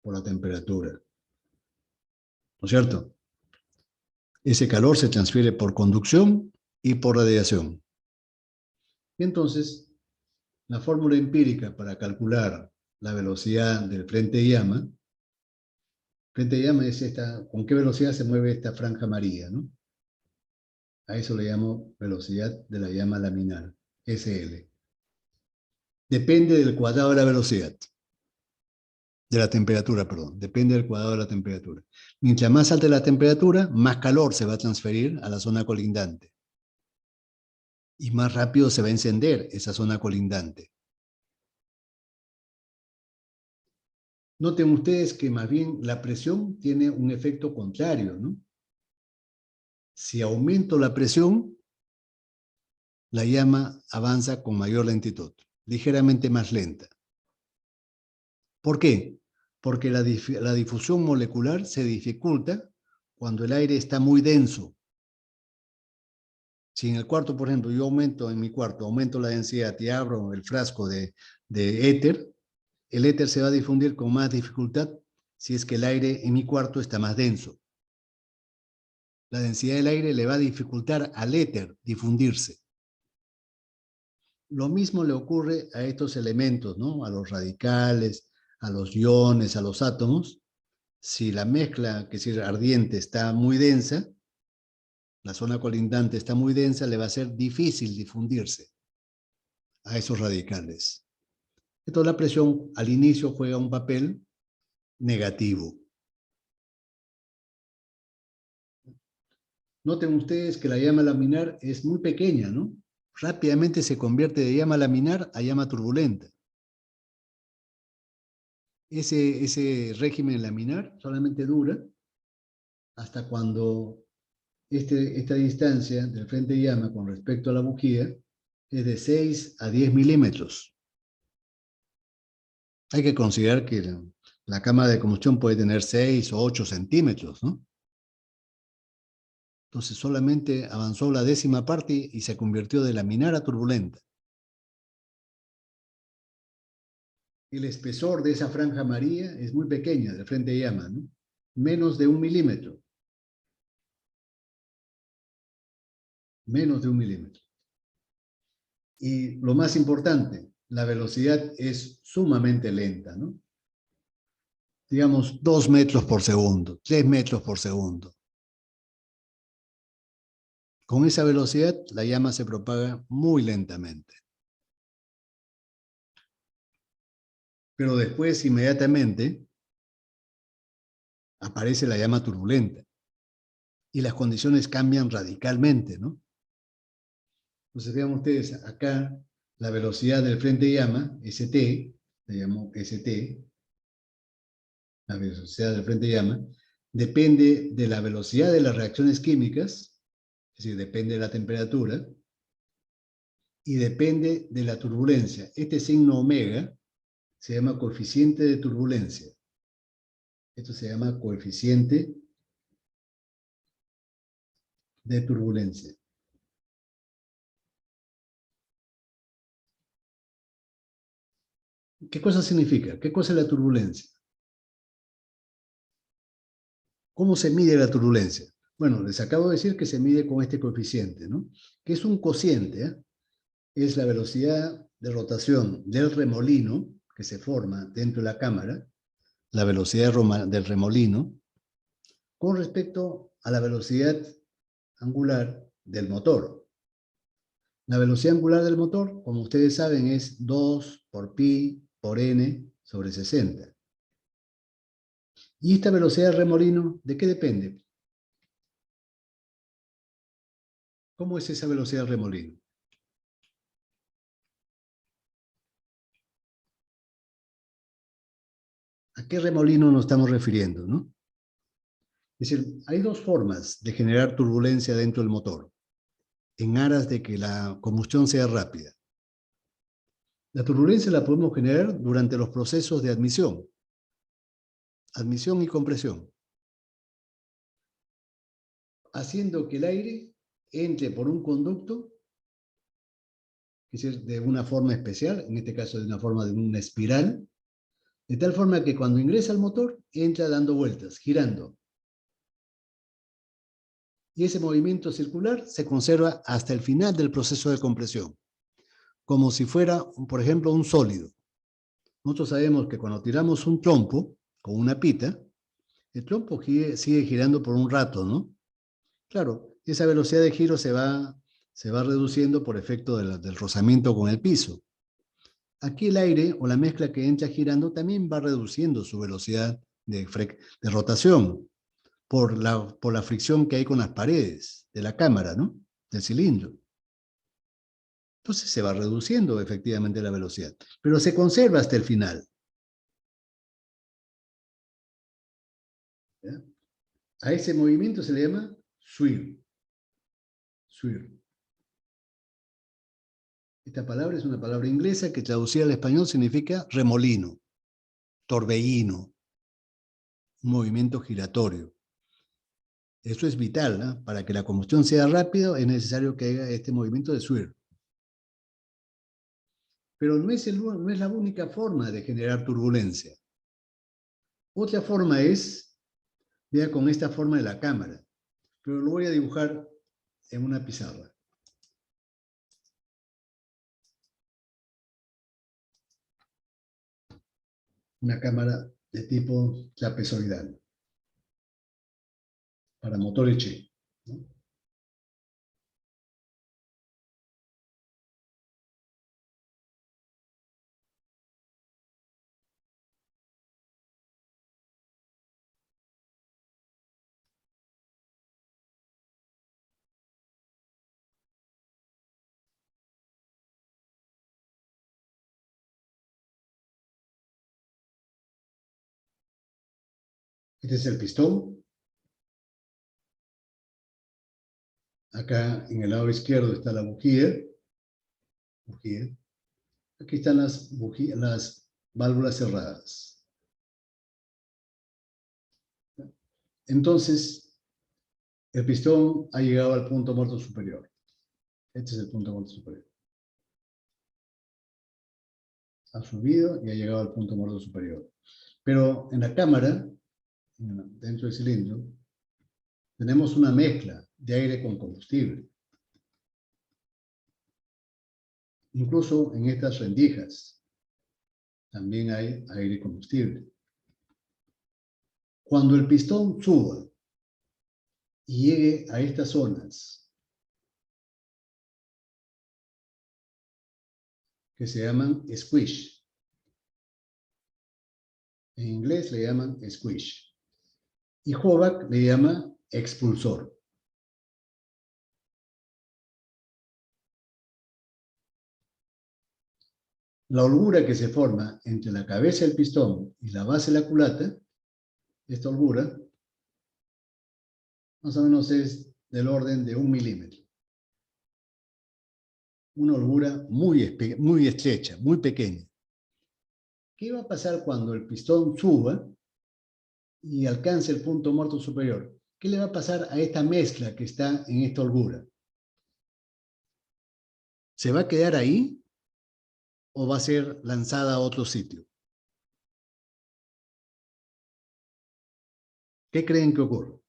por la temperatura. ¿No es cierto? Ese calor se transfiere por conducción y por radiación. Y entonces, la fórmula empírica para calcular la velocidad del frente llama es esta, con qué velocidad se mueve esta franja amarilla, ¿no? A eso le llamo velocidad de la llama laminar, SL. Depende del cuadrado de la velocidad, de la temperatura, perdón, depende del cuadrado de la temperatura. Mientras más alta la temperatura, más calor se va a transferir a la zona colindante. Y más rápido se va a encender esa zona colindante. Noten ustedes que más bien la presión tiene un efecto contrario, ¿no? Si aumento la presión, la llama avanza con mayor lentitud, ligeramente más lenta. ¿Por qué? Porque la difusión molecular se dificulta cuando el aire está muy denso. Si en el cuarto, por ejemplo, yo aumento la densidad y abro el frasco de éter, el éter se va a difundir con más dificultad si es que el aire en mi cuarto está más denso. La densidad del aire le va a dificultar al éter difundirse. Lo mismo le ocurre a estos elementos, ¿no? A los radicales, a los iones, a los átomos. Si la mezcla, que es decir, ardiente, está muy densa, la zona colindante está muy densa, le va a ser difícil difundirse a esos radicales. Entonces la presión al inicio juega un papel negativo. Noten ustedes que la llama laminar es muy pequeña, ¿no? Rápidamente se convierte de llama laminar a llama turbulenta. Ese régimen laminar solamente dura hasta cuando esta distancia del frente llama con respecto a la bujía es de 6 a 10 milímetros. Hay que considerar que la cámara de combustión puede tener 6 o 8 centímetros, ¿no? Entonces solamente avanzó la décima parte y se convirtió de laminar a turbulenta. El espesor de esa franja amarilla es muy pequeña, de frente llama, ¿no? Menos de 1 milímetro. Menos de 1 milímetro. Y lo más importante, la velocidad es sumamente lenta, ¿no? Digamos 2 metros por segundo, 3 metros por segundo. Con esa velocidad, la llama se propaga muy lentamente. Pero después, inmediatamente, aparece la llama turbulenta. Y las condiciones cambian radicalmente, ¿no? Entonces, vean ustedes, acá, la velocidad del frente llama, ST, le llamo ST, la velocidad del frente llama, depende de la velocidad de las reacciones químicas es decir, depende de la temperatura, y depende de la turbulencia. Este signo omega se llama coeficiente de turbulencia. Esto se llama coeficiente de turbulencia. ¿Qué cosa significa? ¿Qué cosa es la turbulencia? ¿Cómo se mide la turbulencia? Bueno, les acabo de decir que se mide con este coeficiente, ¿no? Que es un cociente, ¿eh? Es la velocidad de rotación del remolino que se forma dentro de la cámara, la velocidad del remolino, con respecto a la velocidad angular del motor. La velocidad angular del motor, como ustedes saben, es 2 por pi por n sobre 60. ¿Y esta velocidad del remolino de qué depende? ¿Cómo es esa velocidad del remolino? ¿A qué remolino nos estamos refiriendo, no? Es decir, hay dos formas de generar turbulencia dentro del motor, en aras de que la combustión sea rápida. La turbulencia la podemos generar durante los procesos de admisión y compresión, haciendo que el aire entre por un conducto, es decir, de una forma especial, en este caso de una forma de una espiral, de tal forma que cuando ingresa al motor, entra dando vueltas, girando. Y ese movimiento circular se conserva hasta el final del proceso de compresión, como si fuera, por ejemplo, un sólido. Nosotros sabemos que cuando tiramos un trompo con una pita, el trompo sigue girando por un rato, ¿no? Claro, esa velocidad de giro se va reduciendo por efecto del rozamiento con el piso. Aquí el aire o la mezcla que entra girando también va reduciendo su velocidad de rotación por la fricción que hay con las paredes de la cámara, ¿no? Del cilindro. Entonces se va reduciendo efectivamente la velocidad, pero se conserva hasta el final. ¿Ya? A ese movimiento se le llama swirl. Swirl. Esta palabra es una palabra inglesa que traducida al español significa remolino, torbellino, un movimiento giratorio. Eso es vital, ¿no? Para que la combustión sea rápida es necesario que haya este movimiento de swirl. Pero no es la única forma de generar turbulencia. Otra forma es, vea, con esta forma de la cámara, pero lo voy a dibujar en una pizarra. Una cámara de tipo trapezoidal para motor Che, ¿no? Este es el pistón. Acá en el lado izquierdo está la bujía. Aquí están las válvulas cerradas. Entonces, el pistón ha llegado al punto muerto superior. Este es el punto muerto superior. Ha subido y ha llegado al punto muerto superior. Pero en la cámara, dentro del cilindro, tenemos una mezcla de aire con combustible. Incluso en estas rendijas también hay aire y combustible. Cuando el pistón suba y llegue a estas zonas que se llaman squish, en inglés le llaman squish, y Hoback le llama expulsor. La holgura que se forma entre la cabeza del pistón y la base de la culata, esta holgura, más o menos es del orden de 1 milímetro. Una holgura muy estrecha, muy pequeña. ¿Qué va a pasar cuando el pistón suba y alcance el punto muerto superior? ¿Qué le va a pasar a esta mezcla que está en esta holgura? ¿Se va a quedar ahí o va a ser lanzada a otro sitio? ¿Qué creen que ocurre?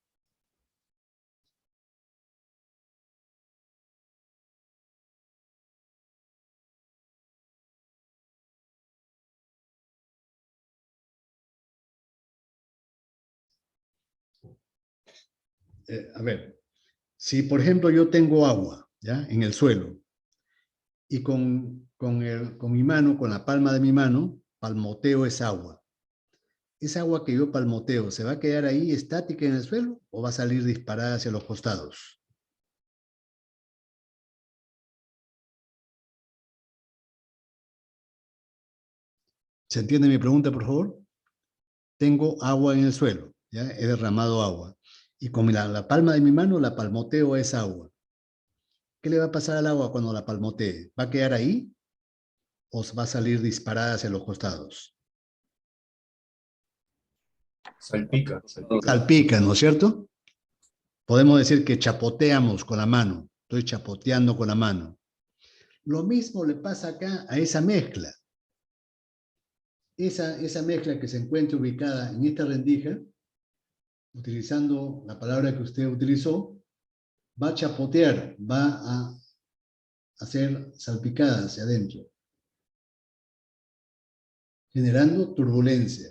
A ver, si por ejemplo yo tengo agua, ¿ya?, en el suelo, y con mi mano, con la palma de mi mano, palmoteo esa agua. ¿Esa agua que yo palmoteo se va a quedar ahí estática en el suelo o va a salir disparada hacia los costados? ¿Se entiende mi pregunta, por favor? Tengo agua en el suelo, ¿ya? He derramado agua. Y con la palma de mi mano la palmoteo a esa agua. ¿Qué le va a pasar al agua cuando la palmotee? ¿Va a quedar ahí o va a salir disparada hacia los costados? Salpica, salpica. Salpica, ¿no es cierto? Podemos decir que chapoteamos con la mano. Estoy chapoteando con la mano. Lo mismo le pasa acá a esa mezcla. Esa mezcla que se encuentra ubicada en esta rendija, utilizando la palabra que usted utilizó, va a chapotear, va a hacer salpicada hacia adentro, generando turbulencia.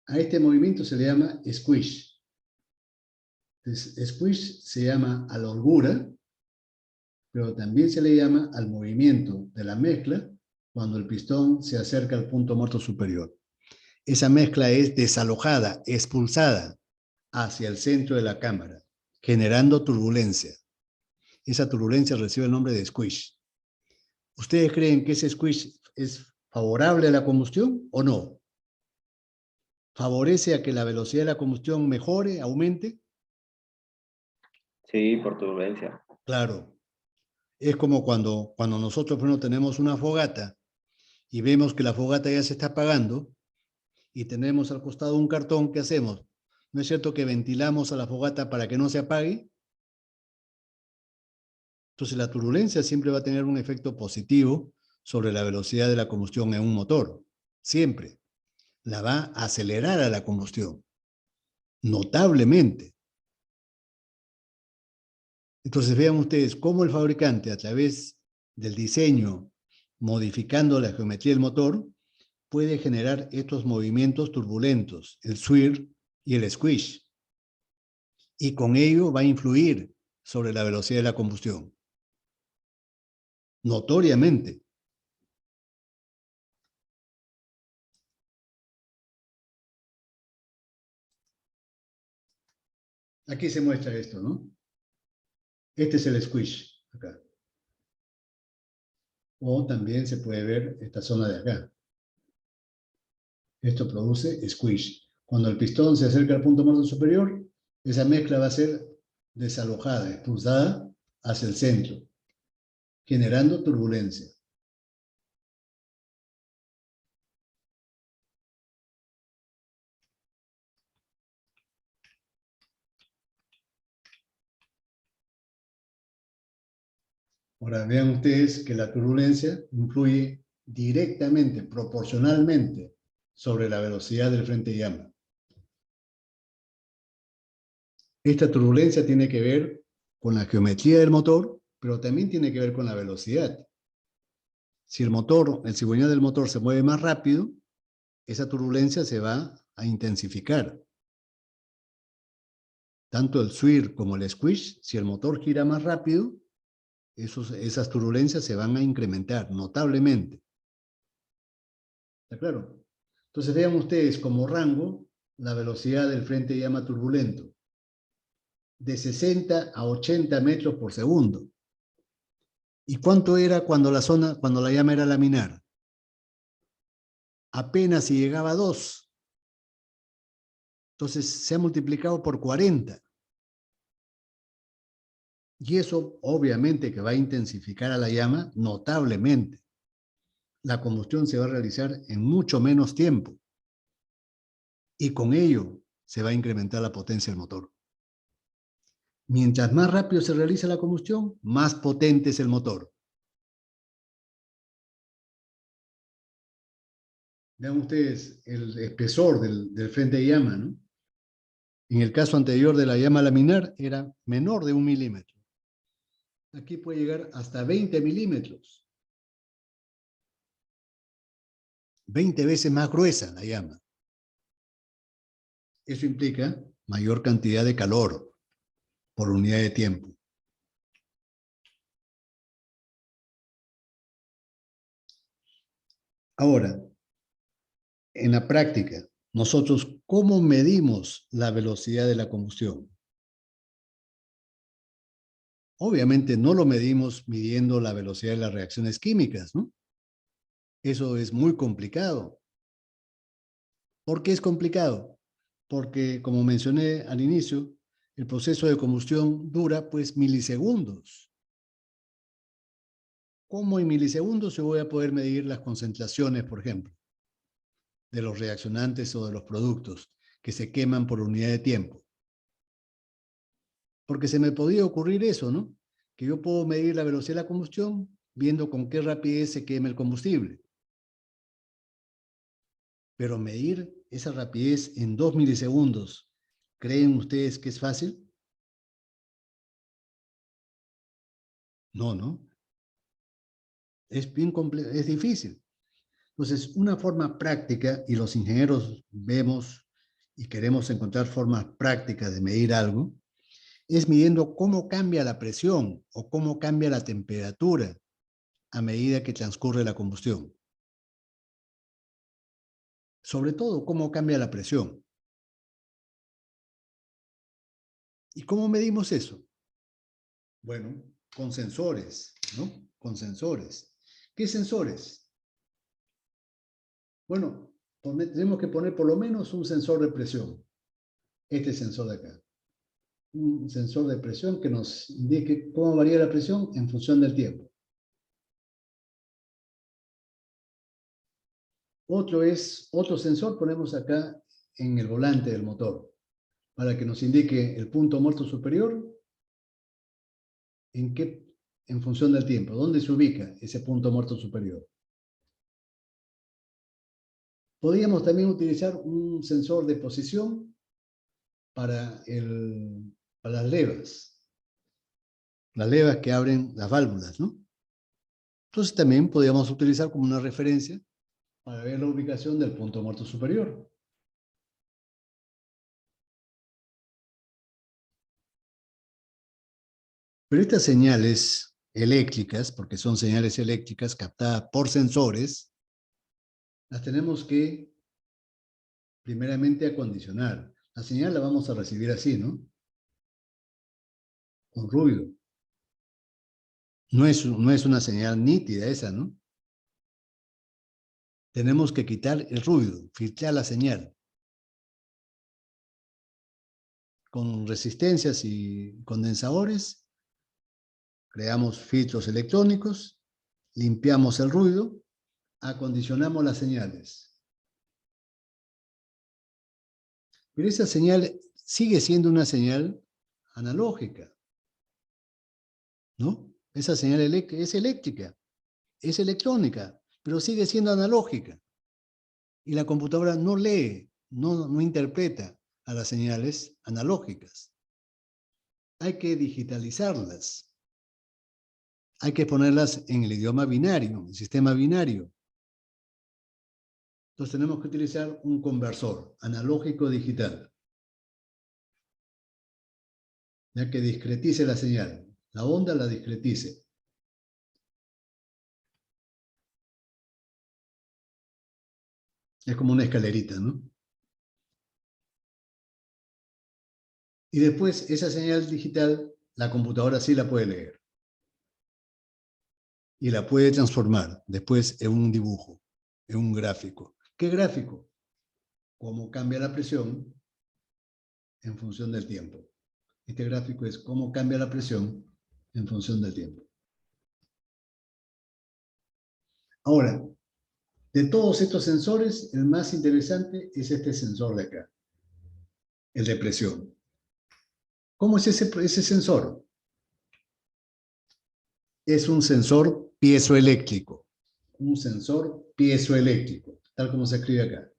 A este movimiento se le llama squish. Entonces, squish se llama a la holgura, pero también se le llama al movimiento de la mezcla cuando el pistón se acerca al punto muerto superior. Esa mezcla es desalojada, expulsada hacia el centro de la cámara, generando turbulencia. Esa turbulencia recibe el nombre de squish. ¿Ustedes creen que ese squish es favorable a la combustión o no? ¿Favorece a que la velocidad de la combustión mejore, aumente? Sí, por turbulencia. Claro. Es como cuando nosotros, por ejemplo, tenemos una fogata y vemos que la fogata ya se está apagando y tenemos al costado un cartón, ¿qué hacemos? ¿No es cierto que ventilamos a la fogata para que no se apague? Entonces la turbulencia siempre va a tener un efecto positivo sobre la velocidad de la combustión en un motor. Siempre. La va a acelerar a la combustión. Notablemente. Entonces vean ustedes cómo el fabricante, a través del diseño, modificando la geometría del motor, puede generar estos movimientos turbulentos, el swirl y el squish. Y con ello va a influir sobre la velocidad de la combustión. Notoriamente. Aquí se muestra esto, ¿no? Este es el squish, acá. O también se puede ver esta zona de acá. Esto produce squish. Cuando el pistón se acerca al punto muerto superior, esa mezcla va a ser desalojada, expulsada hacia el centro, generando turbulencia. Ahora vean ustedes que la turbulencia influye directamente, proporcionalmente, sobre la velocidad del frente llama. Esta turbulencia tiene que ver con la geometría del motor, pero también tiene que ver con la velocidad. Si el cigüeñal del motor se mueve más rápido, esa turbulencia se va a intensificar. Tanto el swirl como el squish, si el motor gira más rápido, esas turbulencias se van a incrementar notablemente. ¿Está claro? Entonces vean ustedes como rango la velocidad del frente llama turbulento, de 60 a 80 metros por segundo. ¿Y cuánto era cuando la llama era laminar? Apenas si llegaba a 2. Entonces se ha multiplicado por 40. Y eso obviamente que va a intensificar a la llama notablemente. La combustión se va a realizar en mucho menos tiempo. Y con ello se va a incrementar la potencia del motor. Mientras más rápido se realiza la combustión, más potente es el motor. Vean ustedes el espesor del frente de llama, ¿no? En el caso anterior de la llama laminar era menor de 1 milímetro. Aquí puede llegar hasta 20 milímetros. 20 veces más gruesa la llama. Eso implica mayor cantidad de calor por unidad de tiempo. Ahora, en la práctica, nosotros, ¿cómo medimos la velocidad de la combustión? Obviamente no lo medimos midiendo la velocidad de las reacciones químicas, ¿no? Eso es muy complicado. ¿Por qué es complicado? Porque, como mencioné al inicio, el proceso de combustión dura, pues, milisegundos. ¿Cómo en milisegundos yo voy a poder medir las concentraciones, por ejemplo, de los reaccionantes o de los productos que se queman por unidad de tiempo? Porque se me podía ocurrir eso, ¿no? Que yo puedo medir la velocidad de la combustión viendo con qué rapidez se quema el combustible. Pero medir esa rapidez en 2 milisegundos, ¿creen ustedes que es fácil? No, ¿no? Es bien complejo, es difícil. Entonces, una forma práctica, y los ingenieros vemos y queremos encontrar formas prácticas de medir algo, es midiendo cómo cambia la presión o cómo cambia la temperatura a medida que transcurre la combustión. Sobre todo, cómo cambia la presión. ¿Y cómo medimos eso? Bueno, con sensores, ¿no? Con sensores. ¿Qué sensores? Bueno, tenemos que poner por lo menos un sensor de presión. Este sensor de acá. Un sensor de presión que nos indique cómo varía la presión en función del tiempo. Otro sensor ponemos acá en el volante del motor, para que nos indique el punto muerto superior en función del tiempo. ¿Dónde se ubica ese punto muerto superior? Podríamos también utilizar un sensor de posición para las levas. Las levas que abren las válvulas, ¿no? Entonces también podríamos utilizar como una referencia para ver la ubicación del punto muerto superior. Pero estas señales eléctricas, porque son señales eléctricas captadas por sensores, las tenemos que primeramente acondicionar. La señal la vamos a recibir así, ¿no? Con ruido. No es una señal nítida esa, ¿no? Tenemos que quitar el ruido, filtrar la señal. Con resistencias y condensadores, creamos filtros electrónicos, limpiamos el ruido, acondicionamos las señales. Pero esa señal sigue siendo una señal analógica, ¿no? Esa señal es eléctrica, es electrónica, pero sigue siendo analógica. Y la computadora no lee, no interpreta a las señales analógicas. Hay que digitalizarlas. Hay que ponerlas en el idioma binario, el sistema binario. Entonces tenemos que utilizar un conversor analógico digital, ya que discretice la señal. La onda la discretice. Es como una escalerita, ¿no? Y después esa señal digital, la computadora sí la puede leer. Y la puede transformar después en un dibujo, en un gráfico. ¿Qué gráfico? Cómo cambia la presión en función del tiempo. Este gráfico es cómo cambia la presión en función del tiempo. Ahora, de todos estos sensores, el más interesante es este sensor de acá, el de presión. ¿Cómo es ese sensor? Es un sensor piezoeléctrico. Un sensor piezoeléctrico, tal como se escribe acá.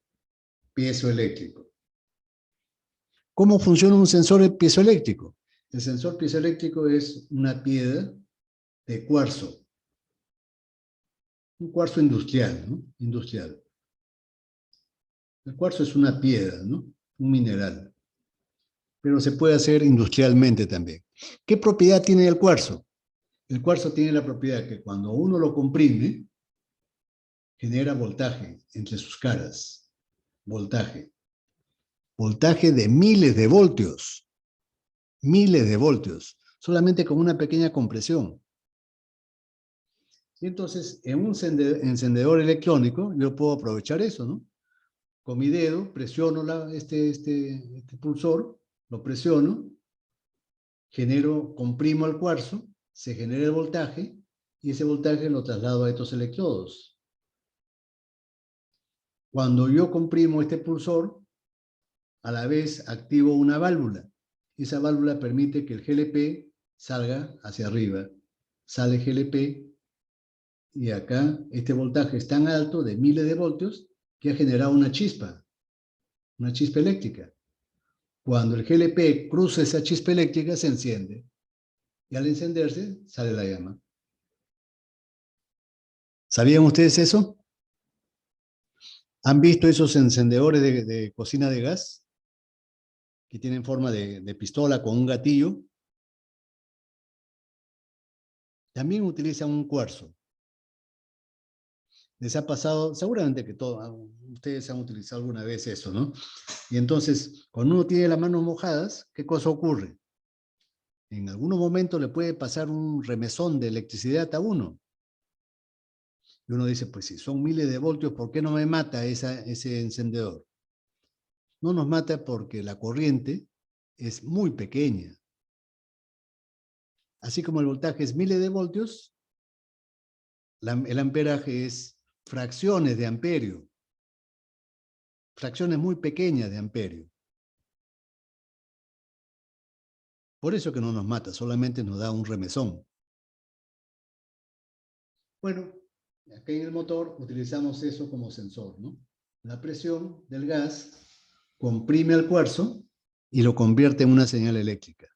Piezoeléctrico. ¿Cómo funciona un sensor piezoeléctrico? El sensor piezoeléctrico es una piedra de cuarzo. Un cuarzo industrial, ¿no? Industrial. El cuarzo es una piedra, ¿no? Un mineral. Pero se puede hacer industrialmente también. ¿Qué propiedad tiene el cuarzo? El cuarzo tiene la propiedad que cuando uno lo comprime, genera voltaje entre sus caras. Voltaje. Voltaje de miles de voltios. Miles de voltios. Solamente con una pequeña compresión. Y entonces, en un encendedor electrónico, yo puedo aprovechar eso, ¿no? Con mi dedo presiono este pulsor, lo presiono, comprimo el cuarzo, se genera el voltaje, y ese voltaje lo traslado a estos electrodos. Cuando yo comprimo este pulsor, a la vez activo una válvula. Esa válvula permite que el GLP salga hacia arriba. Sale GLP, y acá este voltaje es tan alto, de miles de voltios, que ha generado una chispa eléctrica. Cuando el GLP cruza esa chispa eléctrica, se enciende. Y al encenderse, sale la llama. ¿Sabían ustedes eso? ¿Han visto esos encendedores de cocina de gas? Que tienen forma de pistola con un gatillo. También utilizan un cuarzo. Les ha pasado, seguramente que ustedes han utilizado alguna vez eso, ¿no? Y entonces, cuando uno tiene las manos mojadas, ¿qué cosa ocurre? En algunos momentos le puede pasar un remesón de electricidad a uno. Y uno dice, pues si son miles de voltios, ¿por qué no me mata ese encendedor? No nos mata porque la corriente es muy pequeña. Así como el voltaje es miles de voltios, el amperaje es fracciones de amperio. Fracciones muy pequeñas de amperio. Por eso que no nos mata, solamente nos da un remesón. Bueno, acá en el motor utilizamos eso como sensor, ¿no? La presión del gas comprime al cuarzo y lo convierte en una señal eléctrica.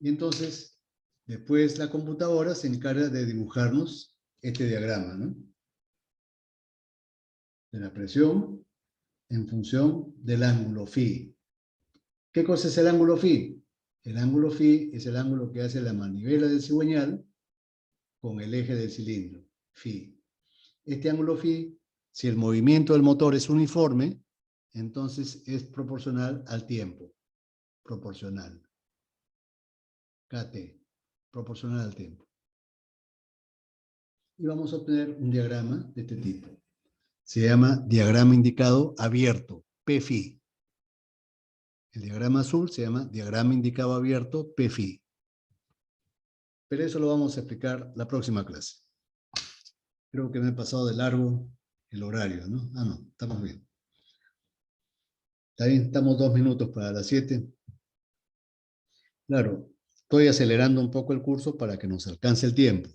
Y entonces, después la computadora se encarga de dibujarnos este diagrama, ¿no? De la presión en función del ángulo phi. ¿Qué cosa es el ángulo phi? El ángulo phi es el ángulo que hace la manivela del cigüeñal con el eje del cilindro, phi. Este ángulo phi, si el movimiento del motor es uniforme, entonces es proporcional al tiempo. Proporcional. KT. Proporcional al tiempo. Y vamos a obtener un diagrama de este tipo. Se llama diagrama indicado abierto, P-phi. El diagrama azul se llama diagrama indicado abierto, P-phi. Pero eso lo vamos a explicar la próxima clase. Creo que me he pasado de largo el horario, ¿no? Ah, no, estamos bien. Está bien, estamos 2 minutos para las 7. Claro, estoy acelerando un poco el curso para que nos alcance el tiempo.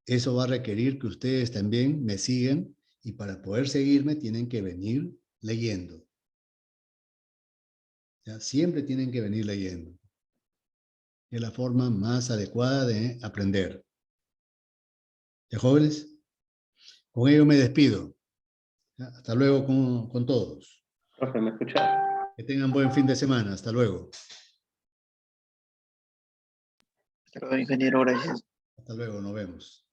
Eso va a requerir que ustedes también me sigan, y para poder seguirme tienen que venir leyendo. ¿Ya? Siempre tienen que venir leyendo. Es la forma más adecuada de aprender. ¿Ya, jóvenes? Con ello me despido. ¿Ya? Hasta luego con todos. Profe, ¿me escucha? Que tengan buen fin de semana. Hasta luego. Ingeniero, gracias. Hasta luego, nos vemos.